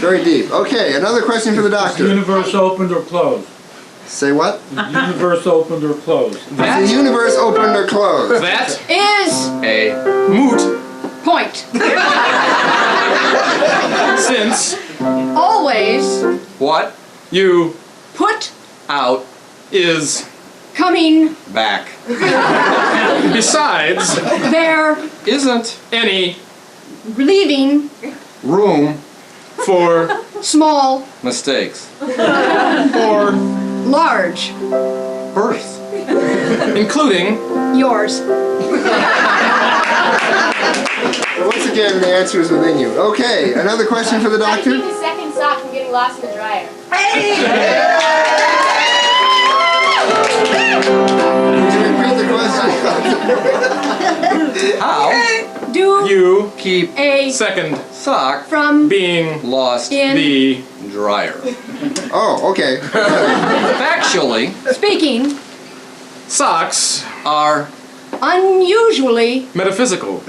Very deep. Okay, another question for the doctor. Universe opened or closed? Say what? Universe opened or closed? Is the universe opened or closed? that Is a moot point since always what you put out is coming back besides there isn't any leaving room for small, mistakes, Or large, births, including yours. Once again, the answer is within you. Okay, another question for the How to doctor? keep his second sock from getting lost in the dryer. Would you repeat the question? how Do you keep a second sock from being lost in the dryer. Oh, okay. Factually, speaking socks are unusually metaphysical.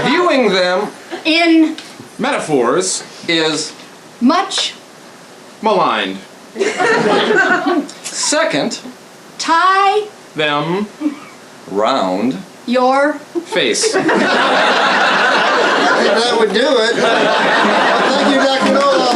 viewing them in Metaphors is much maligned. second tie Them round your face. I think that would do it. Thank you, Dr. Nola.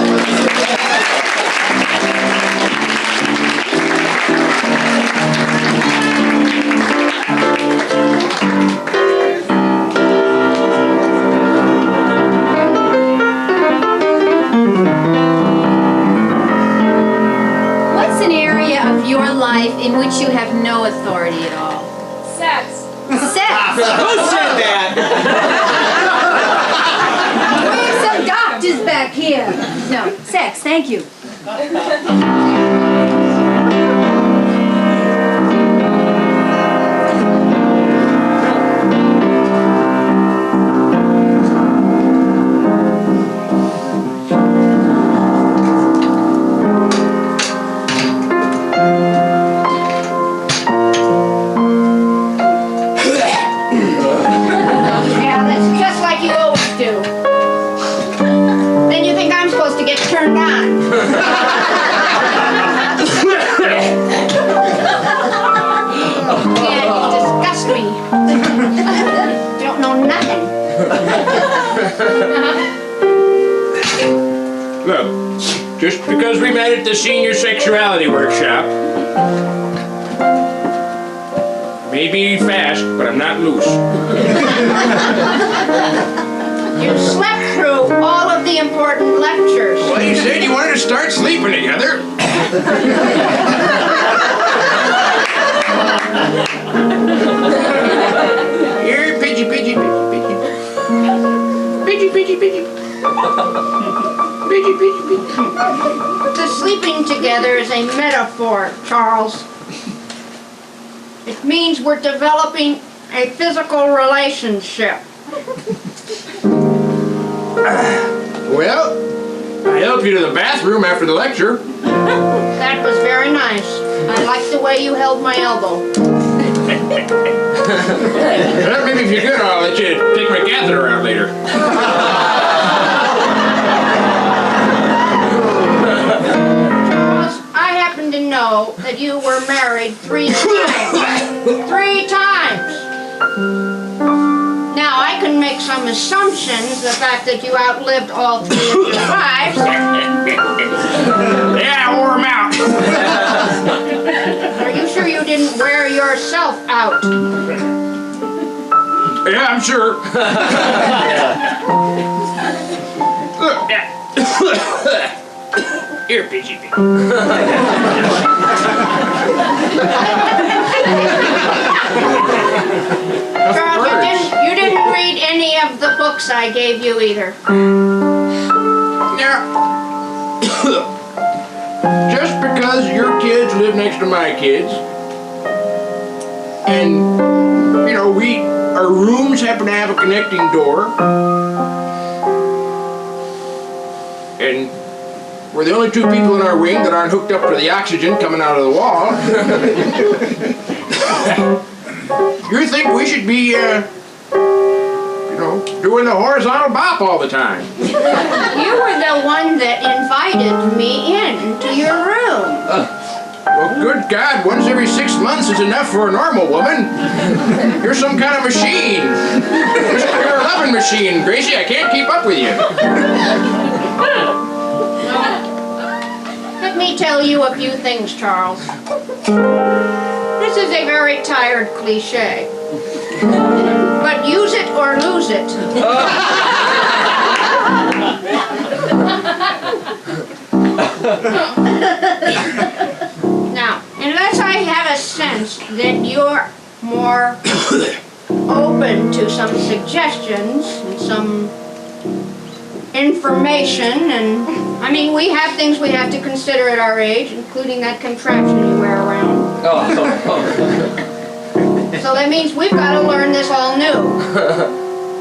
What's an area of your life in which you have no authority at all? Sex. Sex! Who said that? We have some doctors back here. No, sex, thank you. Yeah, that's just like you always do. Then you think I'm supposed to get turned on. Yeah, you disgust me. You don't know nothing. Look, just because we met at the senior sexuality workshop, maybe fast, but I'm not loose. You slept through all of the important lectures. Well, you said you wanted to start sleeping together. Here, pidgey, pidgey, pidgey, pidgey. Pidgey, pidgey, pidgey. Pidgey, pidgey, pidgey. The sleeping together is a metaphor, Charles. It means we're developing a physical relationship. Well, I helped you to the bathroom after the lecture. That was very nice. I like the way you held my elbow. Well, maybe if you're good, I'll let you take my catheter out later. Charles, I happen to know that you were married 3 times. 3 times! Now, I can make some assumptions, the fact that you outlived all 3 of your wives. Yeah, I wore 'em out. Are you sure you didn't wear yourself out? Yeah, I'm sure. Look, yeah. Here, Pidgey. Charles, you didn't read any of the books I gave you either. Yeah. Just because your kids live next to my kids, and, you know, our rooms happen to have a connecting door, and we're the only 2 people in our wing that aren't hooked up to the oxygen coming out of the wall. You think we should be, doing the horizontal bop all the time? You were the one that invited me into your room. Well, good God, once every 6 months is enough for a normal woman. You're some kind of machine. You're a loving machine, Gracie. I can't keep up with you. Let me tell you a few things, Charles. This is a very tired cliche. But use it or lose it. Now, unless I have a sense that you're more open to some suggestions and some information, and I mean, we have things we have to consider at our age, including that contraption you wear around. So that means we've got to learn this all new.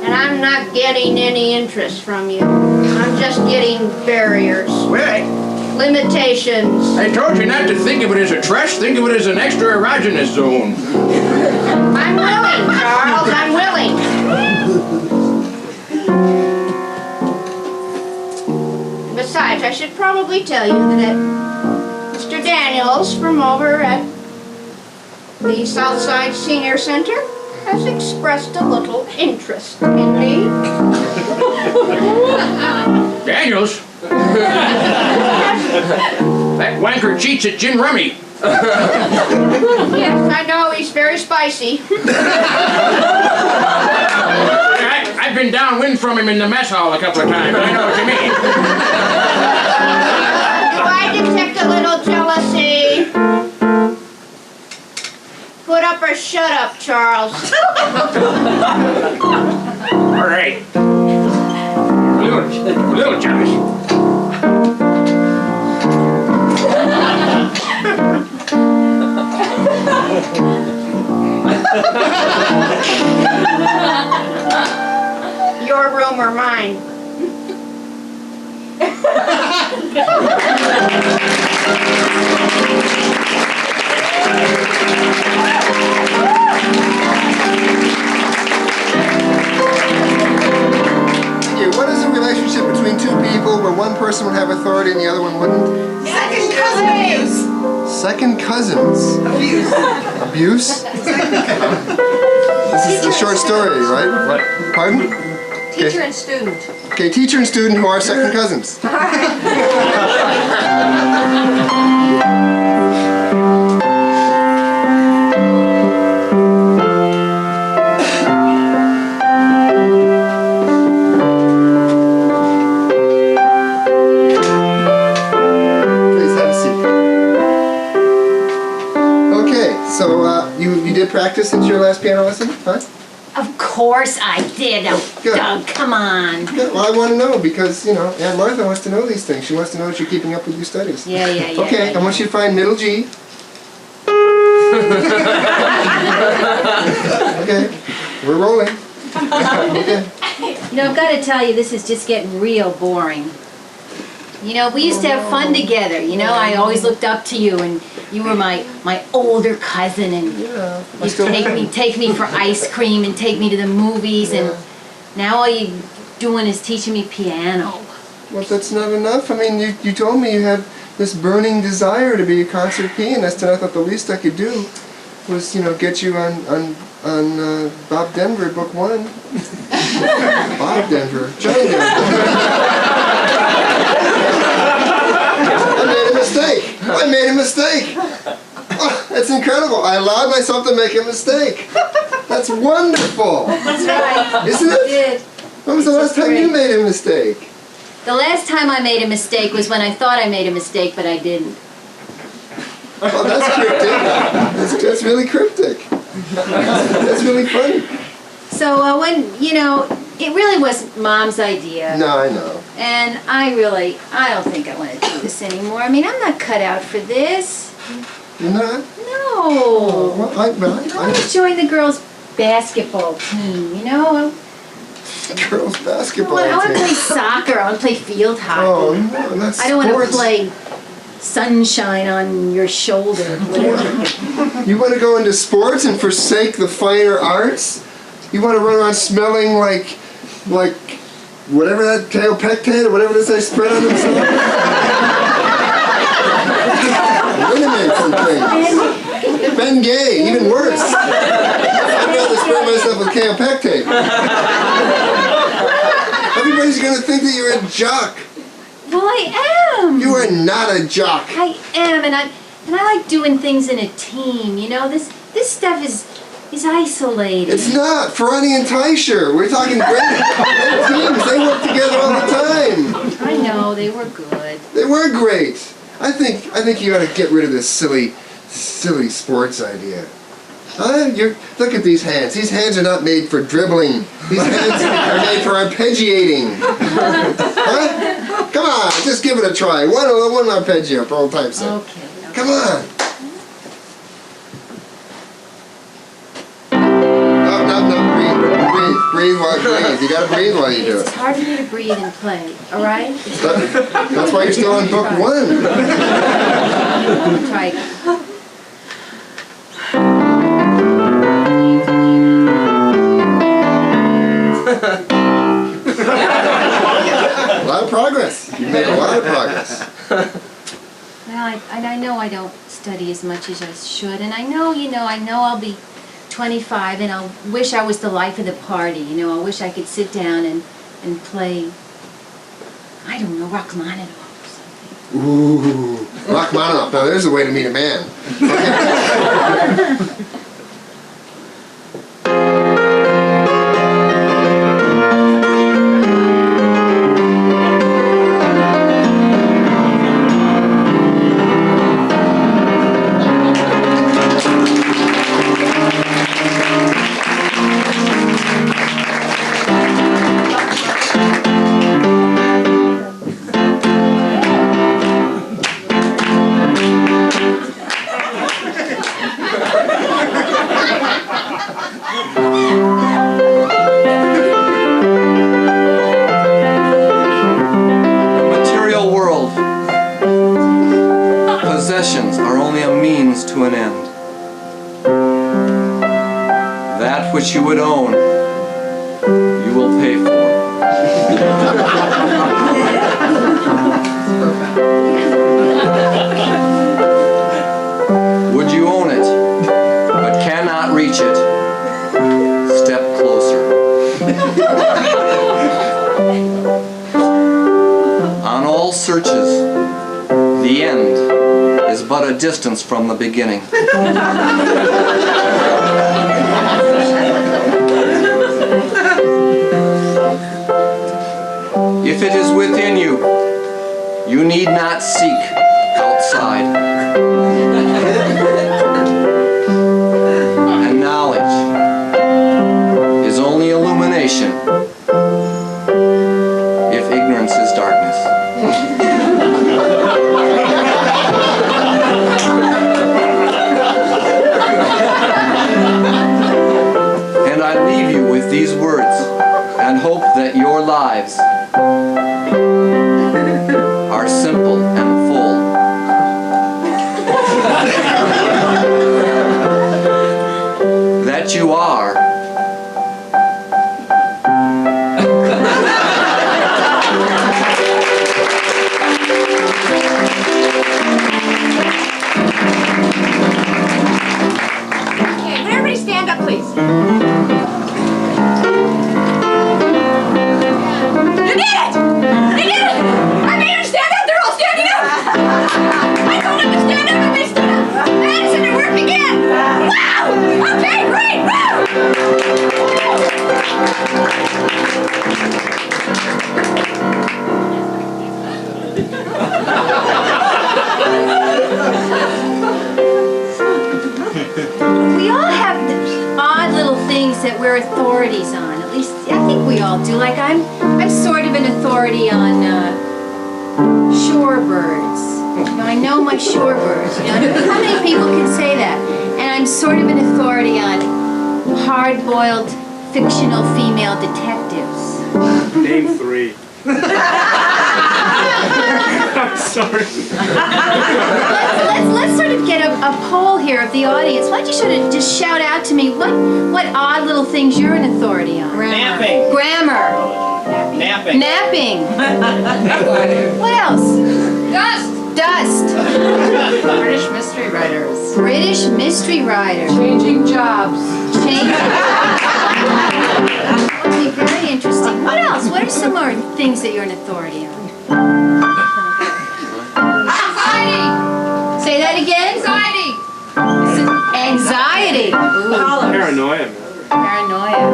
And I'm not getting any interest from you. I'm just getting barriers, Well, limitations. I told you not to think of it as a truss, think of it as an extra erogenous zone. I'm willing, Charles, I'm willing. Besides, I should probably tell you that Mr. Daniels from over at the Southside Senior Center has expressed a little interest in me. Daniels? That wanker cheats at gin rummy. Yes, I know, he's very spicy. I've been downwind from him in the mess hall a couple of times. I know what you mean. Do I detect a little jealousy? Put up or shut up, Charles. All right. A little jealous. Your room or mine? What is the relationship between two people where one person would have authority and the other one wouldn't? Second cousins. Second cousins. Abuse. Abuse? This is a short story, right? Right. Pardon? Teacher and student. Okay, teacher and student who are second cousins. You did practice since your last piano lesson, huh? Of course I did. Oh, Good. Doug, come on. Good. Well, I want to know because, you know, Aunt Martha wants to know these things. She wants to know that you're keeping up with your studies. Yeah. Okay, I want you to find middle G. Okay, we're rolling. Okay. You know, I've got to tell you, this is just getting real boring. You know, we used to have fun together. You know, I always looked up to you, and you were my older cousin, and you'd take me for ice cream and take me to the movies, and now all you're doing is teaching me piano. Well, that's not enough. I mean, you told me you had this burning desire to be a concert pianist, and I thought the least I could do was, you know, get you on Bob Denver, Book 1. Bob Denver, John Denver. I made a mistake. Oh, that's incredible. I allowed myself to make a mistake. That's wonderful. That's right. Isn't it? I did. When was the last time you made a mistake? The last time I made a mistake was when I thought I made a mistake, but I didn't. Oh, that's cryptic. That's really cryptic. That's really funny. So when, you know, it really wasn't Mom's idea. No, I know. And I don't think I want to do this anymore. I mean, I'm not cut out for this. You're not? No. Well, I want to join the girls' basketball team, you know? Girls' basketball I want to team. play soccer. I want to play field hockey. Oh, no, that's I don't want to sports. play sunshine on your shoulder. You want to go into sports and forsake the finer arts? You want to run around smelling like whatever that kaopectate or whatever it is they spread on themselves? Eliminate some things. Ben Gay, even worse. I'd rather spread myself with kaopectate. Everybody's going to think that you're a jock. Well, I am. You are not a jock. I am, and I like doing things in a team. You know, this stuff is isolated. It's not. Ferrani and Teicher. We're talking great teams. They work together all the time. I know, they were good. They were great. I think you ought to get rid of this silly sports idea. Look at these hands. These hands are not made for dribbling. These hands are made for arpeggiating. Huh? Come on, just give it a try. One arpeggio for old time's sake. Okay. Come on. No, breathe while you breathe. You gotta breathe while you do It's it. hard for me to breathe and play, all right? That's why you're still on book 1. Try again. A lot of progress. You made a lot of progress. Well, I know I don't study as much as I should, and I know I'll be 25 and I'll wish I was the life of the party, I wish I could sit down and play, I don't know, Rachmaninoff or something. Ooh, Rachmaninoff. Now there's a way to meet a man. Possessions are only a means to an end. That which you would own, you will pay for. Would you own it, but cannot reach it? Step closer. On all searches, the end is but a distance from the beginning. If it is within you, you need not seek outside. And knowledge is only illumination if ignorance is darkness. And I leave you with these words and hope that your lives are simple and full. That you are Okay, would everybody stand up, please? You did it! You did it! I made them stand up, they're all standing up! I told them to stand up and they stood up! Madison, it worked again! Wow! Okay, great! We all have odd little things that we're authorities on. At least I think we all do. Like I'm sort of an authority on shorebirds. I know my shorebirds. How many people can say that? And I'm sort of an authority on hard-boiled fictional female detectives. Name 3. I'm sorry. Let's sort of get a poll here of the audience. Why don't you sort of just shout out to me what odd little things you're an authority on? Napping. Grammar. Napping. Napping. What else? Dust. British mystery writers. British mystery writers. Changing jobs. That would be very interesting. What else? What are some more things that you're an authority on? Anxiety! Say that again. Anxiety. Ooh. Paranoia, man. Paranoia.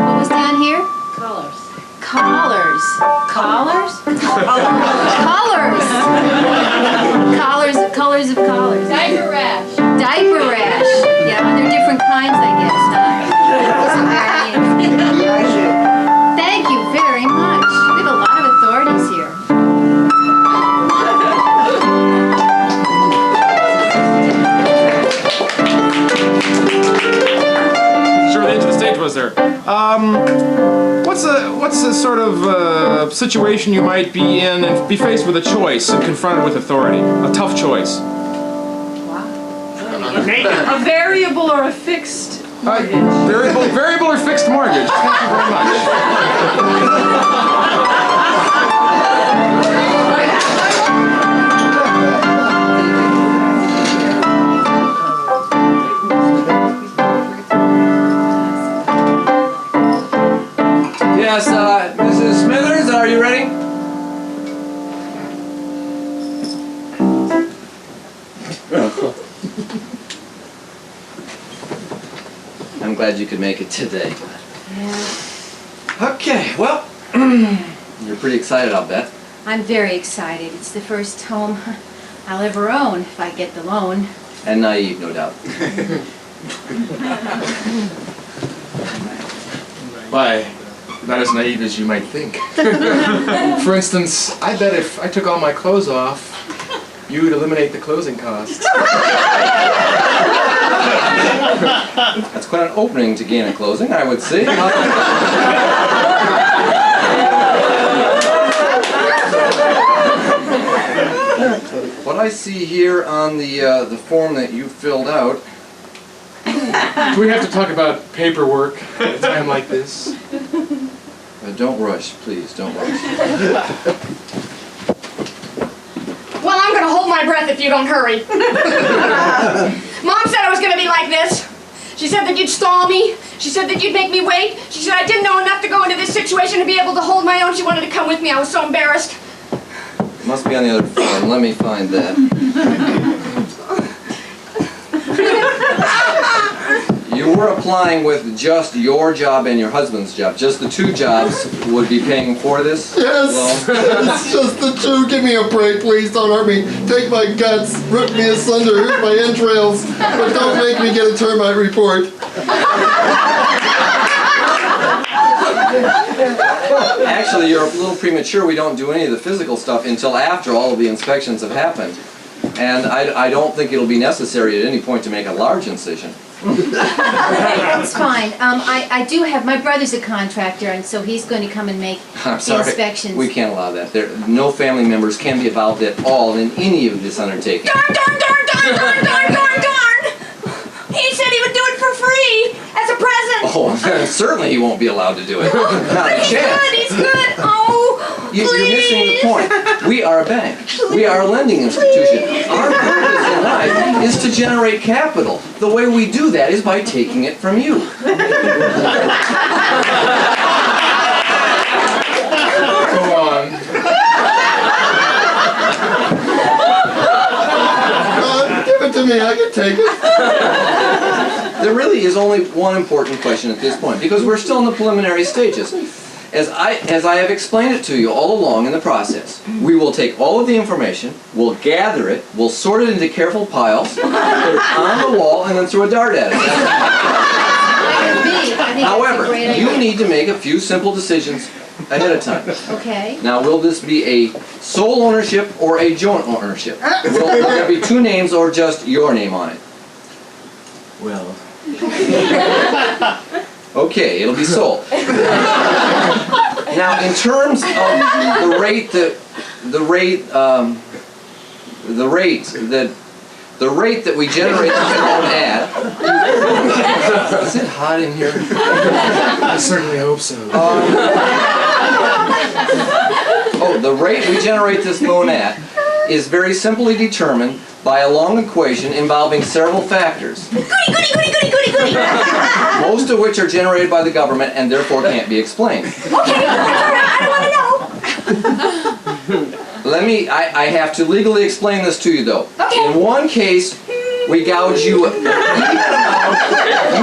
What was down here? Colors. Collars. Collars? Colors. Colors of collars. Diaper rash. Diaper rash. Yeah, they're different kinds, I guess, huh? Thank you very much. We have a lot of authorities here. Sure, the edge of the stage was there. What's the sort of situation you might be in and be faced with a choice and confronted with authority? A tough choice. A variable or a fixed mortgage? Variable or fixed mortgage. Thank you very much. Yes, Mrs. Smithers, are you ready? I'm glad you could make it today. Yeah. Okay, well, you're pretty excited, I'll bet. I'm very excited. It's the first home I'll ever own if I get the loan. And naive, no doubt. Why, not as naive as you might think. For instance, I bet if I took all my clothes off, you would eliminate the closing costs. That's quite an opening to gain a closing, I would say. What I see here on the form that you filled out. Do we have to talk about paperwork at a time like this? Don't rush, please, don't rush. Well, I'm gonna hold my breath if you don't hurry. Mom said I was gonna be like this. She said that you'd stall me. She said that you'd make me wait. She said I didn't know enough to go into this situation to be able to hold my own. She wanted to come with me. I was so embarrassed. It must be on the other form. Let me find that. You were applying with just your job and your husband's job. Just the two jobs would be paying for this? Yes, it's just the two. Give me a break, please. Don't hurt me. Take my guts, rip me asunder, hurt my entrails, but don't make me get a termite report. Actually, you're a little premature. We don't do any of the physical stuff until after all of the inspections have happened. And I don't think it'll be necessary at any point to make a large incision. That's fine. I do have, my brother's a contractor, and so he's going to come and make I'm the sorry, inspections. we can't allow that. No family members can be involved at all in any of this undertaking. Darn, darn, darn, darn, darn, darn, darn, darn! He said he would do it for free as a present. Oh, certainly he won't be allowed to do it. Not a He's chance. good, he's good. Oh, You're missing the please. point. We are a bank. We are a lending institution. Our purpose in life is to generate capital. The way we do that is by taking it from you. Go on. Give it to me. I can take it. There really is only one important question at this point, because we're still in the preliminary stages. As I have explained it to you all along in the process, we will take all of the information, we'll gather it, we'll sort it into careful piles, put it on the wall, and then throw a dart at it. I think that's a However, great idea. you need to make a few simple decisions ahead of time. Okay. Now, will this be a sole ownership or a joint ownership? Will there be two names or just your name on it? Well. Okay, it'll be sold. Now, in terms of the rate that we generate this loan at. Is it hot in here? I certainly hope so. The rate we generate this loan at is very simply determined by a long equation involving several factors. Goody, goody, goody, goody, goody, goody. Most of which are generated by the government and therefore can't be explained. Okay, that's all right. I don't want to know. I have to legally explain this to you though. Okay. In one case, we gouge you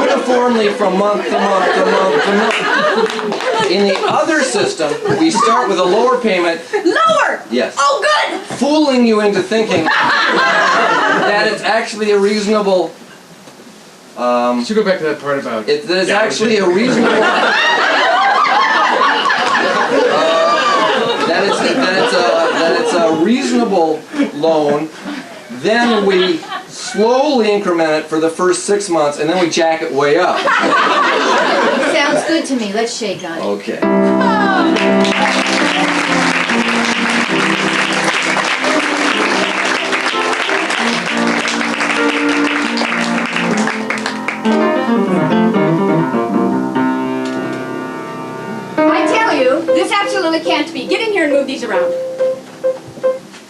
uniformly from month to month to month to month. In the other system, we start with a lower payment. Lower! Yes. Oh, good! Fooling you into thinking that it's actually a reasonable. Should go back to that part about. That it's actually a reasonable. that it's a reasonable loan. Then we slowly increment it for the first 6 months, and then we jack it way up. Sounds good to me. Let's shake on it. Okay. I tell you, this absolutely can't be. Get in here and move these around.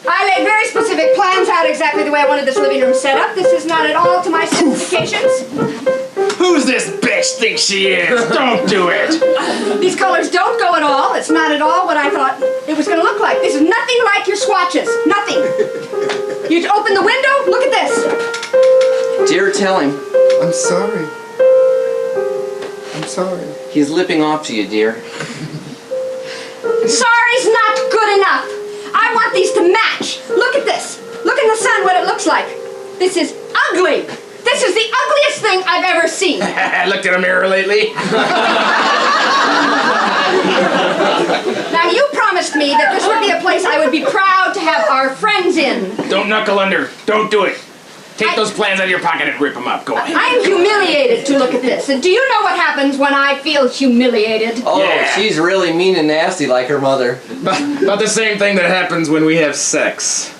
I laid very specific plans out exactly the way I wanted this living room set up. This is not at all to my specifications. Who's this bitch think she is? Don't do it. These colors don't go at all. It's not at all what I thought it was going to look like. This is nothing like your swatches. Nothing. You open the window, look at this. Dear, tell him. I'm sorry. I'm sorry. He's lipping off to you, dear. Sorry's not good enough. I want these to match. Look at this. Look in the sun what it looks like. This is ugly. This is the ugliest thing I've ever seen. Looked in a mirror lately. Now you promised me that this would be a place I would be proud to have our friends in. Don't knuckle under. Don't do it. Take those plans out of your pocket and rip them up. Go ahead. I am humiliated to look at this. And do you know what happens when I feel humiliated? Oh, Yeah. she's really mean and nasty like her mother. About the same thing that happens when we have sex.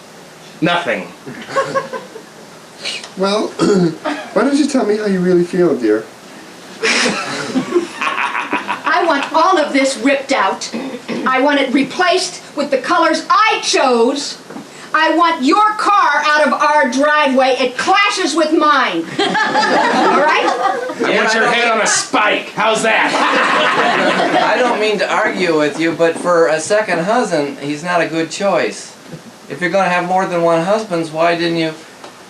Nothing. Well, why don't you tell me how you really feel, dear? I want all of this ripped out. I want it replaced with the colors I chose. I want your car out of our driveway. It clashes with mine. All right? I want your head on a spike. How's that? I don't mean to argue with you, but for a second husband, he's not a good choice. If you're going to have more than one husband, why didn't you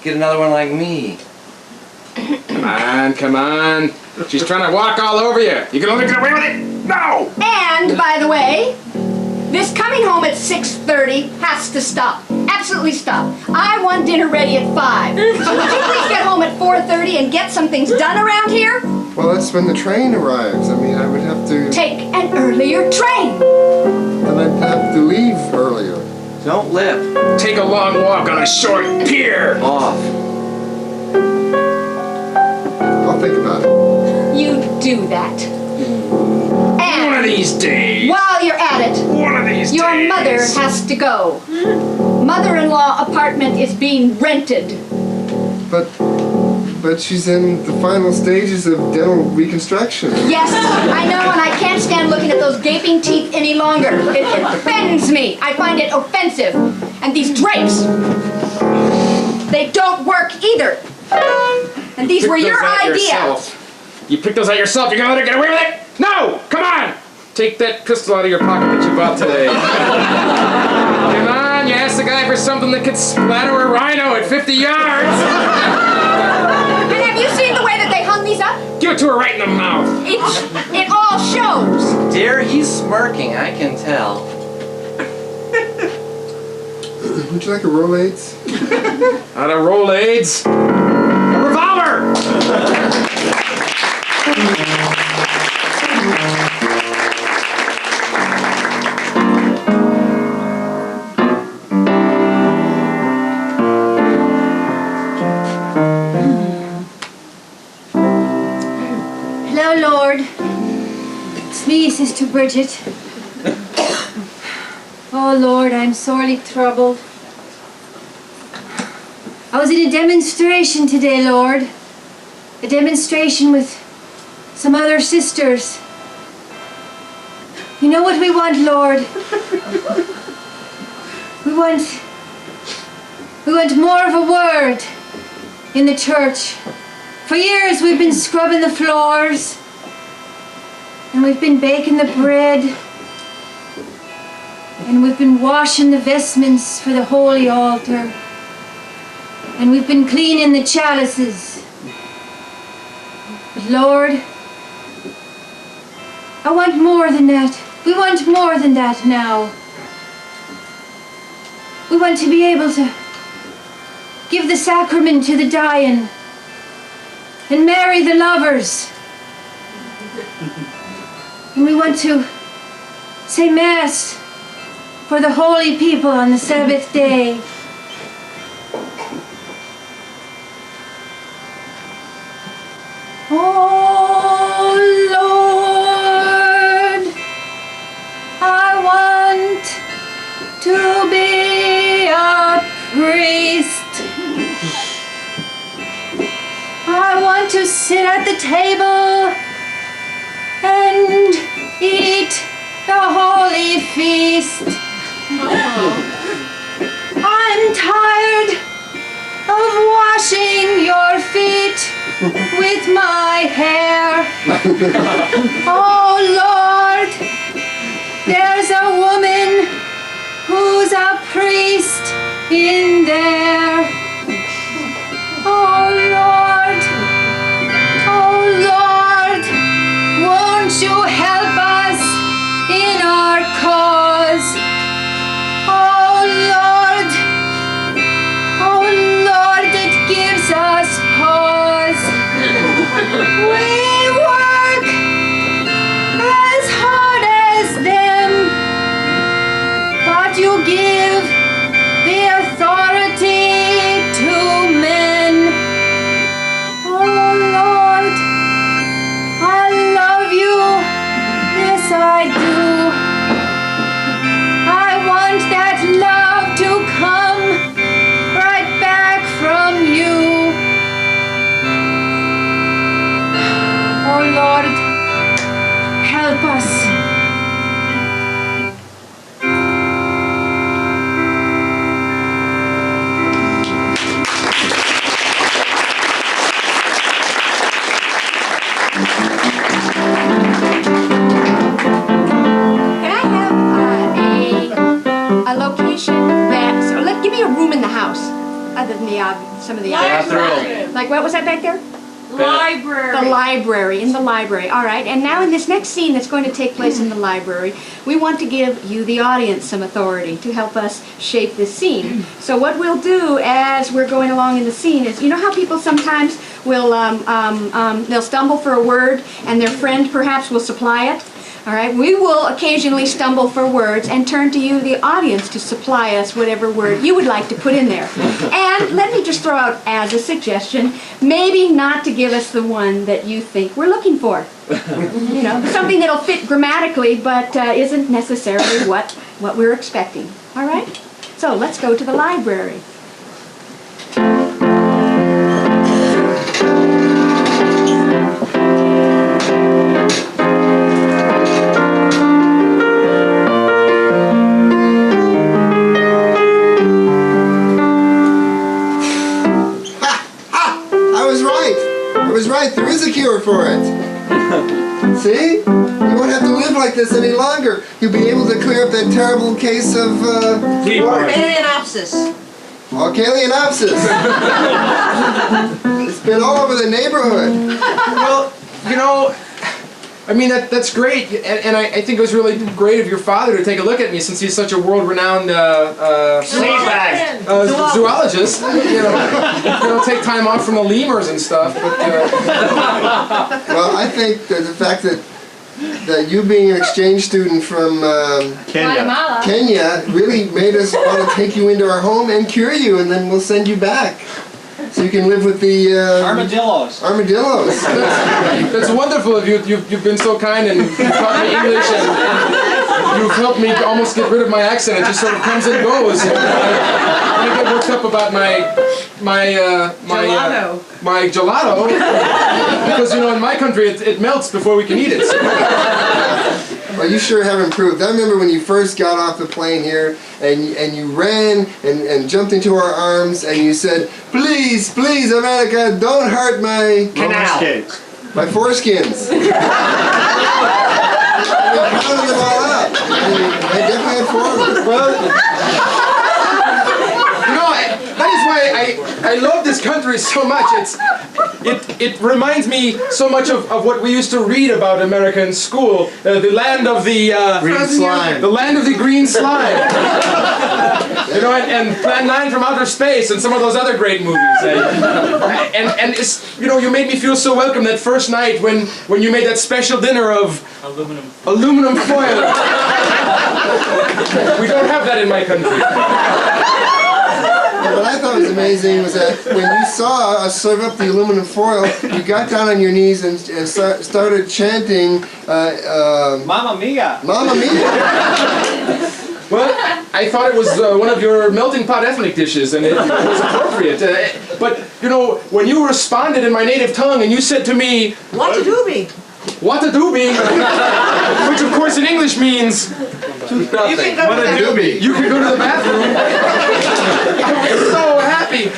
get another one like me? Come on, come on. She's trying to walk all over you. You can only get away with it. No! And, by the way, this coming home at 6:30 has to stop. Absolutely stop. I want dinner ready at 5. So would you please get home at 4:30 and get some things done around here? Well, that's when the train arrives. I mean, I would have to... Take an earlier train. Then I'd have to leave earlier. Don't lip. Take a long walk on a short pier. Off. I'll think about it. You do that. One of And these days. while you're at it, One of these your days. mother has to go. Mother-in-law apartment is being rented. But she's in the final stages of dental reconstruction. Yes, I know, and I can't stand looking at those gaping teeth any longer. It offends me. I find it offensive. And these drapes, they don't work either. And these were your idea. You picked those out yourself. You're gonna let her get away with it? No! Come on! Take that pistol out of your pocket that you bought today. Come on, you asked the guy for something that could splatter a rhino at 50 yards. And have you seen the way that they hung these up? Give it to her right in the mouth. It all shows. Dear, he's smirking, I can tell. Would you like a Rolaids? Not a Rolaids. A revolver! Hello, Lord. It's me, Sister Bridget. Oh, Lord, I'm sorely troubled. I was in a demonstration today, Lord. A demonstration with some other sisters. You know what we want, Lord? We want more of a word in the church. For years we've been scrubbing the floors, and we've been baking the bread, and we've been washing the vestments for the holy altar, and we've been cleaning the chalices. But Lord, I want more than that. We want more than that now. We want to be able to give the sacrament to the dying and marry the lovers. And we want to say Mass for the holy people on the Sabbath day. Oh Lord, I want to be a priest. I want to sit at the table and eat the holy feast. I'm tired of washing your feet with my hair. Oh Lord, there's a woman who's a priest in there. Oh Lord, won't you help us in our cause? Oh Lord, it gives us pause. We work as hard as them, but you give the authority to men. Oh Lord, I love you, yes I do. I want that love to come right back from you. Oh Lord, help us. Can I have a location that, so give me a room in the house, other than the, some of the Bathroom. Like, what was that back there? Library. The library, in the library. All right, and now in this next scene that's going to take place in the library, we want to give you, the audience, some authority to help us shape this scene. So what we'll do as we're going along in the scene is, you know how people sometimes will, they'll stumble for a word and their friend perhaps will supply it? All right, we will occasionally stumble for words and turn to you, the audience, to supply us whatever word you would like to put in there. And let me just throw out as a suggestion, maybe not to give us the one that you think we're looking for. You know, something that'll fit grammatically but isn't necessarily what we're expecting. All right? So let's go to the library. I was right, there is a cure for it. See? You won't have to live like this any longer. You'll be able to clear up that terrible case of, Phalaenopsis. Oh, Phalaenopsis. It's been all over the neighborhood. Well, you know, I mean, that's great, and I think it was really great of your father to take a look at me, since he's such a world-renowned zoologist. You know, take time off from the lemurs and stuff. But well, I think that the fact that you being an exchange student from Kenya really made us want to take you into our home and cure you, and then we'll send you back. So you can live with the Armadillos. Armadillos. That's wonderful of you. You've been so kind and you've taught me English and you've helped me almost get rid of my accent. It just sort of comes and goes. And I get worked up about my gelato because you know in my country it melts before we can eat it. Well, you sure have improved. I remember when you first got off the plane here and you ran and jumped into our arms and you said, "Please, please, America, don't hurt my Canal. my foreskins." We counted them all up. I definitely had 4 of them. Well, You know, that is why I love this country so much. it reminds me so much of what we used to read about America in school. The land of the Green slime. the land of the green slime. You know, and Plan 9 from Outer Space and some of those other great movies. And it's, you know, you made me feel so welcome that first night when you made that special dinner of aluminum foil. We don't have that in my country. What I thought was amazing was that when you saw us serve up the aluminum foil, you got down on your knees and started chanting, Mamma Mia! Mamma Mia! Well, I thought it was one of your melting pot ethnic dishes, and it was appropriate. But, you know, when you responded in my native tongue and you said to me, What a doobie! "What a doobie," which of course in English means, Nothing. What a doobie! you can go to the bathroom. I was so happy.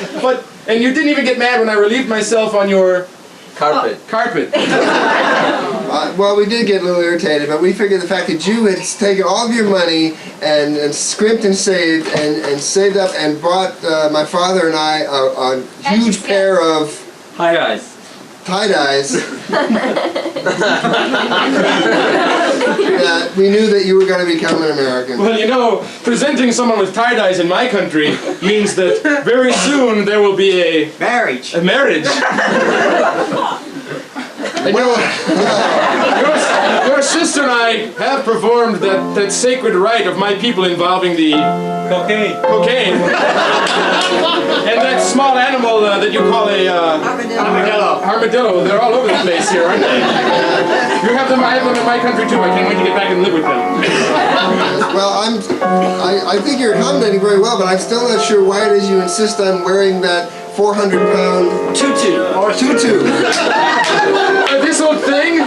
And you didn't even get mad when I relieved myself on your Carpet. carpet. Well, we did get a little irritated, but we figured the fact that you had taken all of your money and scrimped and saved up and bought my father and I a huge pair of Hi guys. tie-dyes, that we knew that you were going to become an American. Well, you know, presenting someone with tie-dyes in my country means that very soon there will be a Marriage! marriage. And your sister and I have performed that sacred rite of my people involving the Cocaine! and that small animal that you call a armadillo. They're all over the place here, aren't they? You have them. I have them in my country too. I can't wait to get back and live with them. Well, I think you're accommodating very well, but I'm still not sure why it is you insist on wearing that 400-pound Tutu! or tutu. This old thing?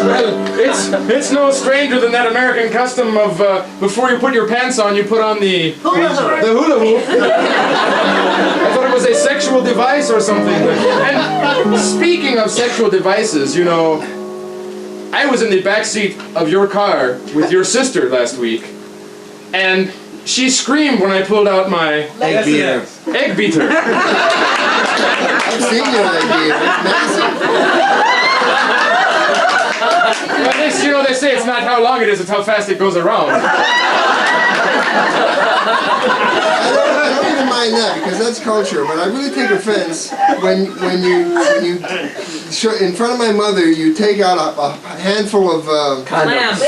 Well, it's no stranger than that American custom of before you put your pants on, you put on the hula hoop. I thought it was a sexual device or something. And speaking of sexual devices, you know, I was in the back seat of your car with your sister last week, and she screamed when I pulled out my Egg beater. egg beater. I've seen your egg beater. It's massive. Well, you know, they say it's not how long it is, it's how fast it goes around. I don't even mind that because that's culture, but I really take offense when you in front of my mother you take out a handful of condoms.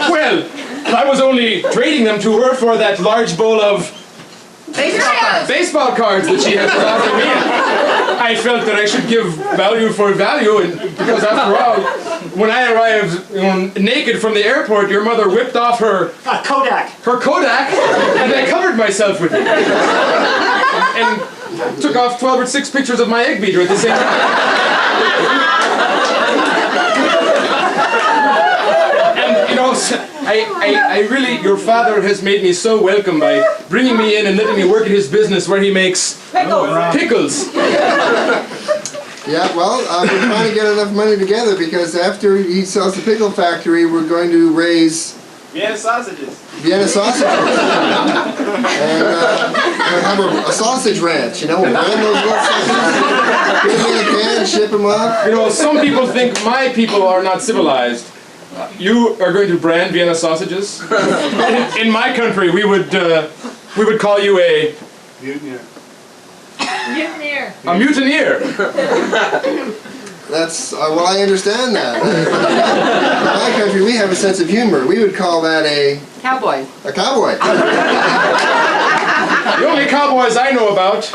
Well, I was only trading them to her for that large bowl of baseball cards that she had put out for me. I felt that I should give value for value, and because after all, when I arrived naked from the airport, your mother whipped off her Kodak! and I covered myself with it. And took off 12 or 6 pictures of my egg beater at the same time. And, you know, I really, your father has made me so welcome by bringing me in and letting me work at his business where he makes pickles. Yeah, well, we're trying to get enough money together because after he sells the pickle factory, we're going to raise Vienna sausages! Vienna sausages. And we'll have a sausage ranch, you know, we'll brand those little sausages, put them in a can, ship them off. You know, some people think my people are not civilized. You are going to brand Vienna sausages? In my country, we would call you a Mutineer. a mutineer. That's, well, I understand that. In my country, we have a sense of humor. We would call that a Cowboy. cowboy. The only cowboys I know about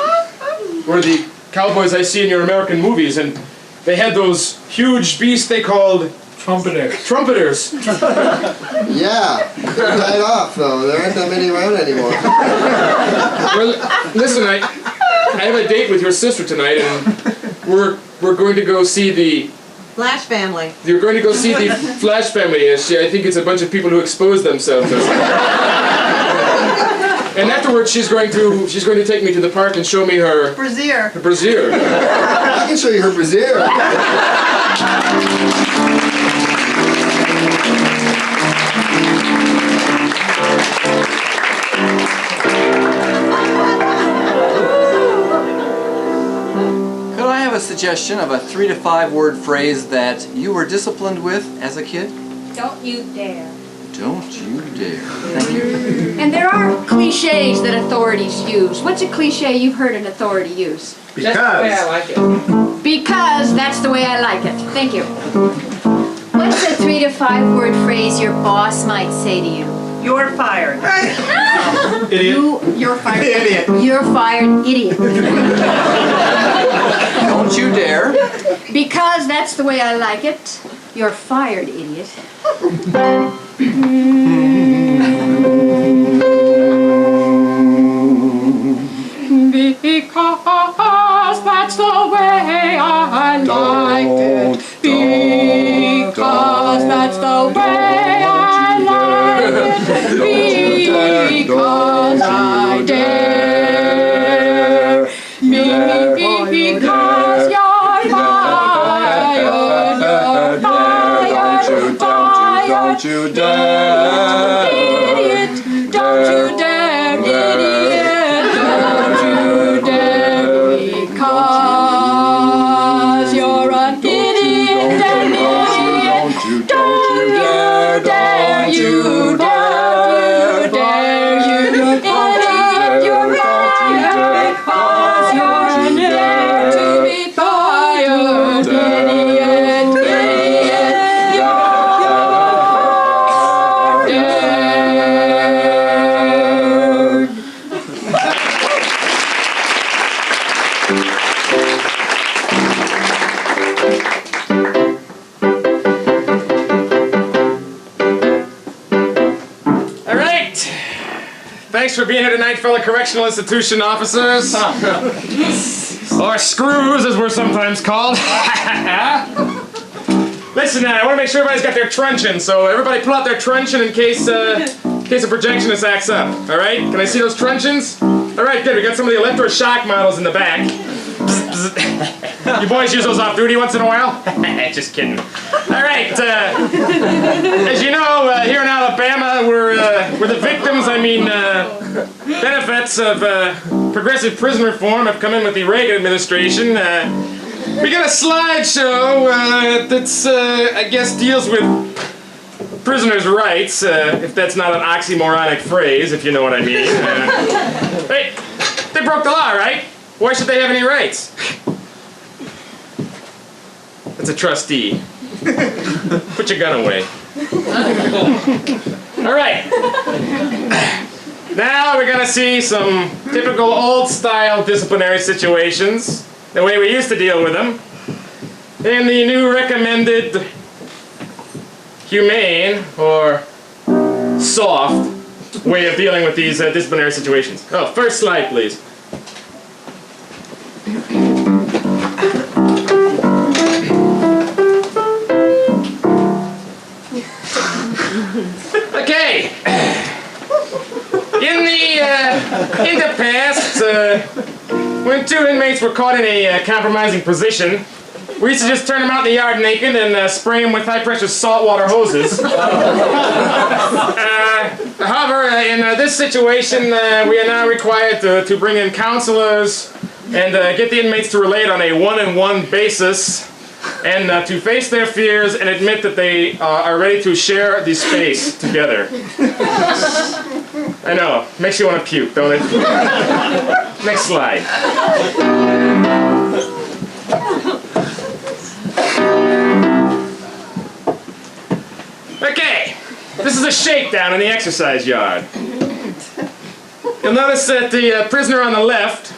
were the cowboys I see in your American movies, and they had those huge beasts they called trumpeters. Yeah, they're tied off, though. There aren't that many around anymore. Well, listen, I have a date with your sister tonight, and we're going to go see the... Flash family. You're going to go see the Flash family. I think it's a bunch of people who expose themselves. And afterwards, she's going to take me to the park and show me her Brazier. brassiere. I can show you her brassiere. suggestion of a 3 to 5 word phrase that you were disciplined with as a kid? Don't you dare. Don't you dare. Thank you. And there are cliches that authorities use. What's a cliche you've heard an authority use? Because. That's the way I like it. Because that's the way I like it. Thank you. What's a 3 to 5 word phrase your boss might say to you? You're fired. You're fired. Idiot. You're fired, idiot. Don't you dare. Because that's the way I like it. You're fired, idiot. Because that's the way I like it. Because that's the way I like it. Because I dare. Because you're fired. You're fired. Don't you dare. Idiot. Don't you dare, idiot. Don't you dare. Because you're an idiot and idiot. Don't you dare, you dare, you idiot. You're fired. Because you're an idiot to be fired. Idiot, idiot. You're All right. Thanks for being here tonight, fellow correctional institution officers. Or screws, as we're sometimes called. Listen, I want to make sure everybody's got their truncheon, so everybody pull out their truncheon in case a projectionist acts up. All right? Can I see those truncheons? All right, good. We got some of the electroshock models in the back. You boys use those off duty once in a while? Just kidding. All right. As you know, here in Alabama, we're the victims. Benefits of progressive prison reform have come in with the Reagan administration. We got a slideshow that's, I guess, deals with prisoners' rights, if that's not an oxymoronic phrase, if you know what I mean. Hey, they broke the law, right? Why should they have any rights? That's a trustee. Put your gun away. All right. Now we're gonna see some typical old-style disciplinary situations, the way we used to deal with them, in the new recommended humane or soft way of dealing with these disciplinary situations. Oh, first slide, please. Okay. In the past, when two inmates were caught in a compromising position, we used to just turn them out in the yard naked and spray them with high-pressure saltwater hoses. However, in this situation, we are now required to bring in counselors and get the inmates to relate on a one-on-one basis and to face their fears and admit that they are ready to share the space together. I know, makes you want to puke, don't it? Next slide. Okay, this is a shakedown in the exercise yard. You'll notice that the prisoner on the left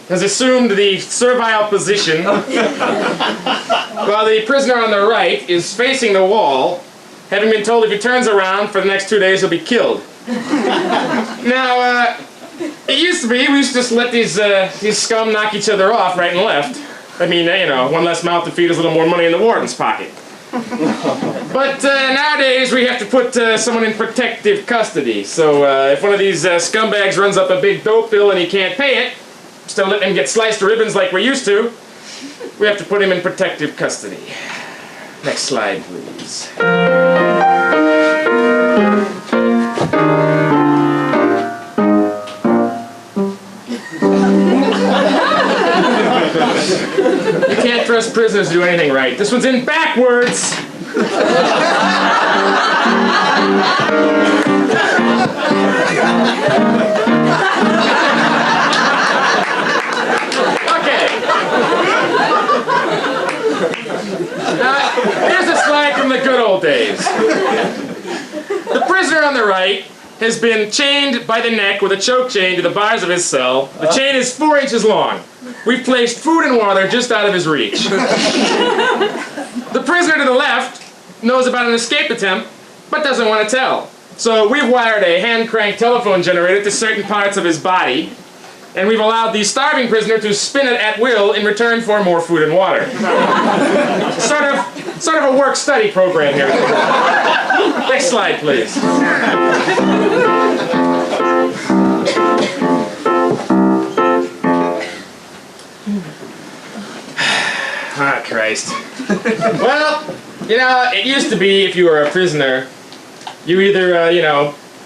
has assumed the servile position, while the prisoner on the right is facing the wall, having been told if he turns around for the next 2 days he'll be killed. Now, it used to be we used to just let these scum knock each other off right and left. I mean, you know, one less mouth to feed is a little more money in the warden's pocket. But nowadays we have to put someone in protective custody. So if one of these scumbags runs up a big dope bill and he can't pay it, instead of letting him get sliced to ribbons like we used to, we have to put him in protective custody. Next slide, please. You can't trust prisoners to do anything right. This one's in backwards. Okay. Here's a slide from the good old days. The prisoner on the right has been chained by the neck with a choke chain to the bars of his cell. The chain is 4 inches long. We've placed food and water just out of his reach. The prisoner to the left knows about an escape attempt, but doesn't want to tell. So we've wired a hand-crank telephone generator to certain parts of his body, and we've allowed the starving prisoner to spin it at will in return for more food and water. Sort of a work-study program here. Next slide, please. Ah, Christ. Well, you know, it used to be if you were a prisoner, you either,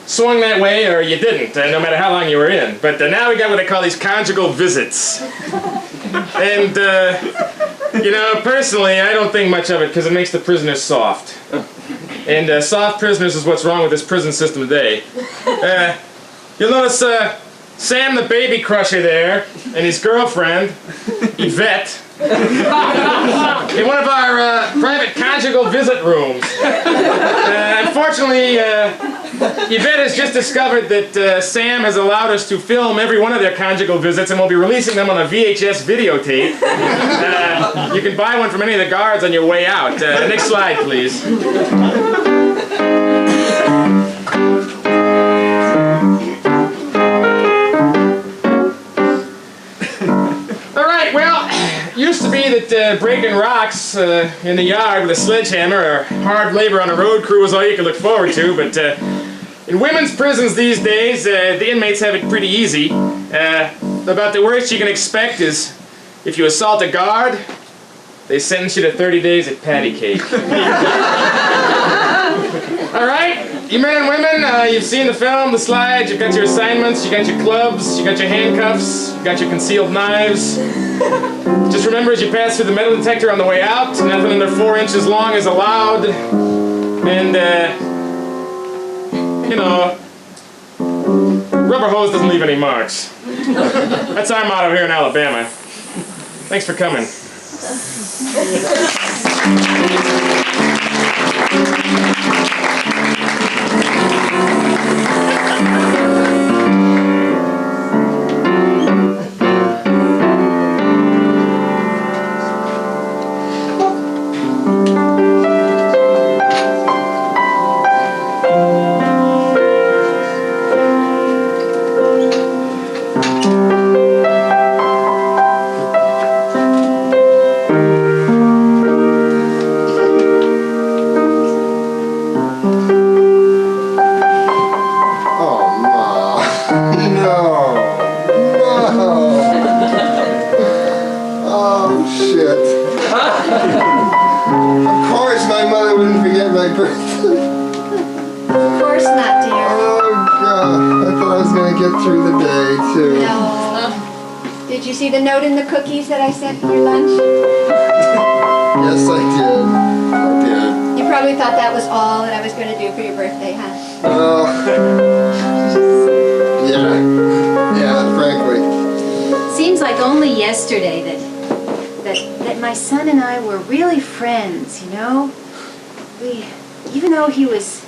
swung that way or you didn't, no matter how long you were in. But now we got what they call these conjugal visits. And, personally, I don't think much of it because it makes the prisoners soft. And soft prisoners is what's wrong with this prison system today. You'll notice Sam the baby crusher there and his girlfriend, Yvette, in one of our private conjugal visit rooms. Unfortunately, Yvette has just discovered that Sam has allowed us to film every one of their conjugal visits, and we'll be releasing them on a VHS videotape. You can buy one from any of the guards on your way out. Next slide, please. Used to be that breaking rocks in the yard with a sledgehammer or hard labor on a road crew was all you could look forward to, but in women's prisons these days, the inmates have it pretty easy. About the worst you can expect is if you assault a guard, they sentence you to 30 days at patty cake. All right, you men and women, you've seen the film, the slides, you've got your assignments, you got your clubs, you got your handcuffs, you got your concealed knives. Just remember as you pass through the metal detector on the way out, nothing under 4 inches long is allowed. And, rubber hose doesn't leave any marks. That's our motto here in Alabama. Thanks for coming. The note in the cookies that I sent for your lunch? Yes, I did. You probably thought that was all that I was going to do for your birthday, huh? Yeah, frankly. Seems like only yesterday that my son and I were really friends, you know? Even though he was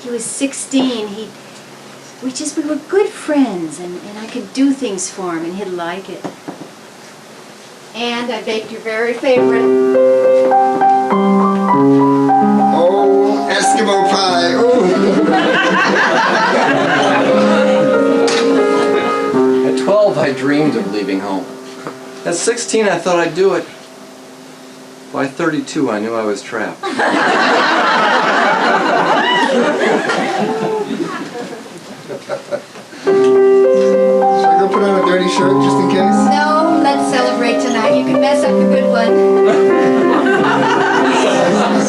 16, we were good friends, and I could do things for him, and he'd like it. And I baked your very favorite. Oh, Eskimo pie. At 12, I dreamed of leaving home. At 16, I thought I'd do it. By 32, I knew I was trapped. Should I go put on a dirty shirt just in case? No, let's celebrate tonight. You can mess up the good one.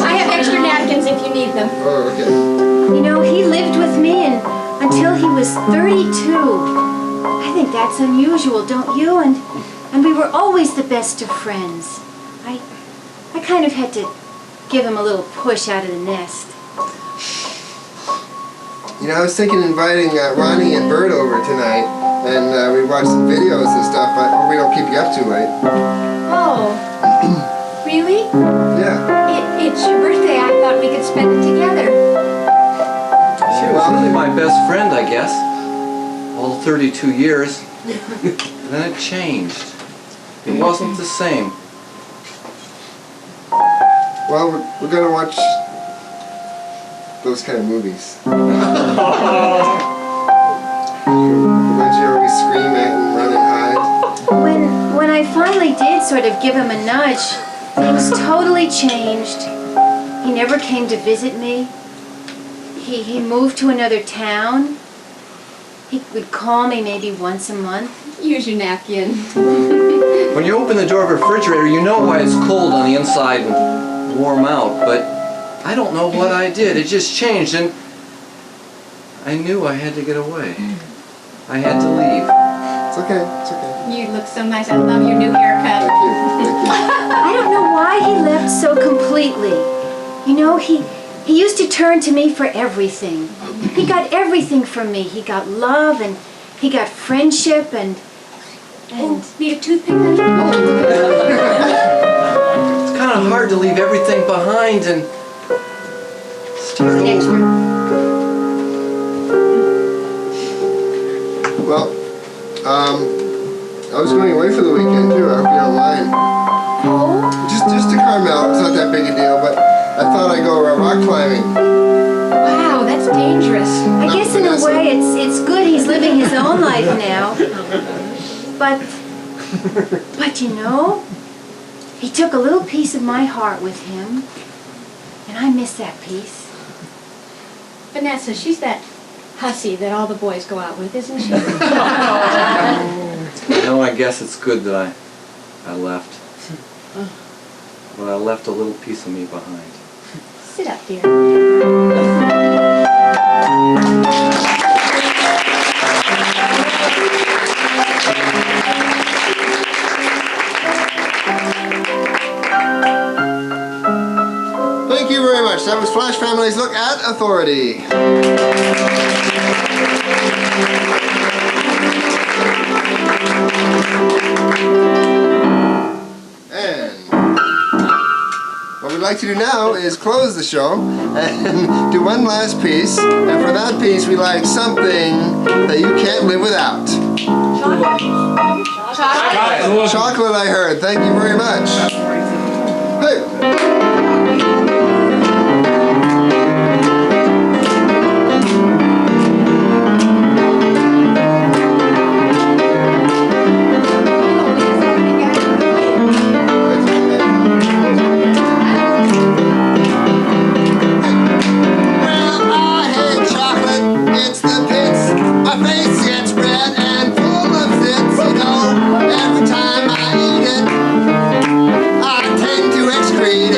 I have extra napkins if you need them. Oh, okay. You know, he lived with me until he was 32. I think that's unusual, don't you? And we were always the best of friends. I kind of had to give him a little push out of the nest. You know, I was thinking inviting Ronnie and Bert over tonight, and we watch some videos and stuff, but hope we don't keep you up too late. Oh, really? Yeah. It's your birthday. I thought we could spend it together. She was really my best friend, I guess. All 32 years. Then it changed. It wasn't the same. Well, we're gonna watch those kind of movies. The ones you always scream at and run and hide. When I finally did sort of give him a nudge, things totally changed. He never came to visit me. He moved to another town. He would call me maybe once a month. Use your napkin. When you open the door of a refrigerator, you know why it's cold on the inside and warm out, but I don't know what I did. It just changed, and I knew I had to get away. I had to leave. It's okay, it's okay. You look so nice. I love your new haircut. Thank you, thank you. I don't know why he left so completely. You know, he used to turn to me for everything. He got everything from me. He got love, and he got friendship, and Need a toothpick, honey? It's kind of hard to leave everything behind and start next over. one. Well, I was going away for the weekend too. I hope you don't mind. Oh? Just to Carmel. It's not that big a deal, but I thought I'd go rock climbing. Wow, that's dangerous. I guess in a way it's good he's living his own life now. But you know, he took a little piece of my heart with him, and I miss that piece. Vanessa, she's that hussy that all the boys go out with, isn't she? No, I guess it's good that I left. But I left a little piece of me behind. Sit up, dear. Thank you very much. That was Flash Family's Look at Authority. And what we'd like to do now is close the show and do one last piece. And for that piece, we like something that you can't live without. Chocolate. Chocolate, I heard. Thank you very much. Hey. Every time I eat it, I tend to excrete it.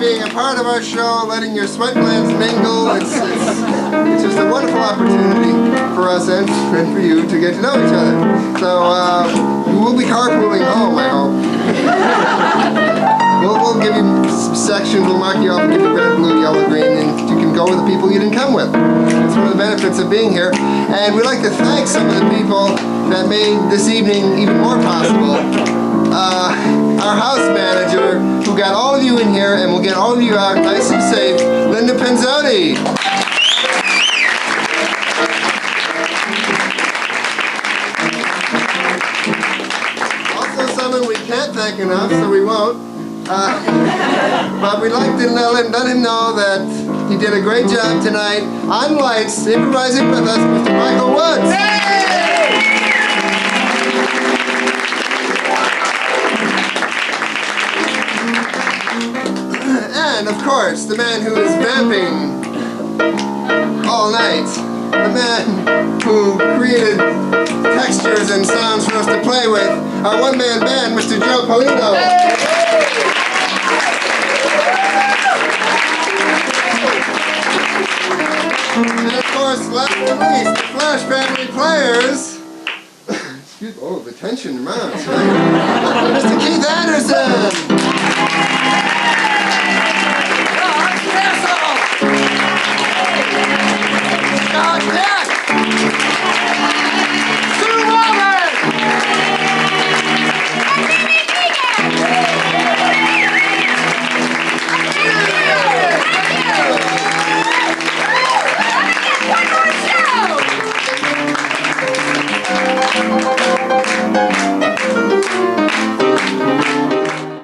being a part of our show, letting your sweat glands mingle. It's just a wonderful opportunity for us and for you to get to know each other. So we'll be carpooling home, I hope. We'll give you sections, we'll mark you off and give you red, blue, yellow, green, and you can go with the people you didn't come with. That's one of the benefits of being here. And we'd like to thank some of the people that made this evening even more possible. Our house manager, who got all of you in here and will get all of you out nice and safe, Linda Penzotti. Also someone we can't thank enough, so we won't. But we'd like to let him know that he did a great job tonight on lights, improvising with us, Mr. Michael Woods. And of course, the man who is vamping all night, the man who created textures and sounds for us to play with, our one-man band, Mr. Joe Paulino. And of course, last but not least, the Flash Family Players. Excuse me, oh, the tension mounts. Mr. Keith Anderson.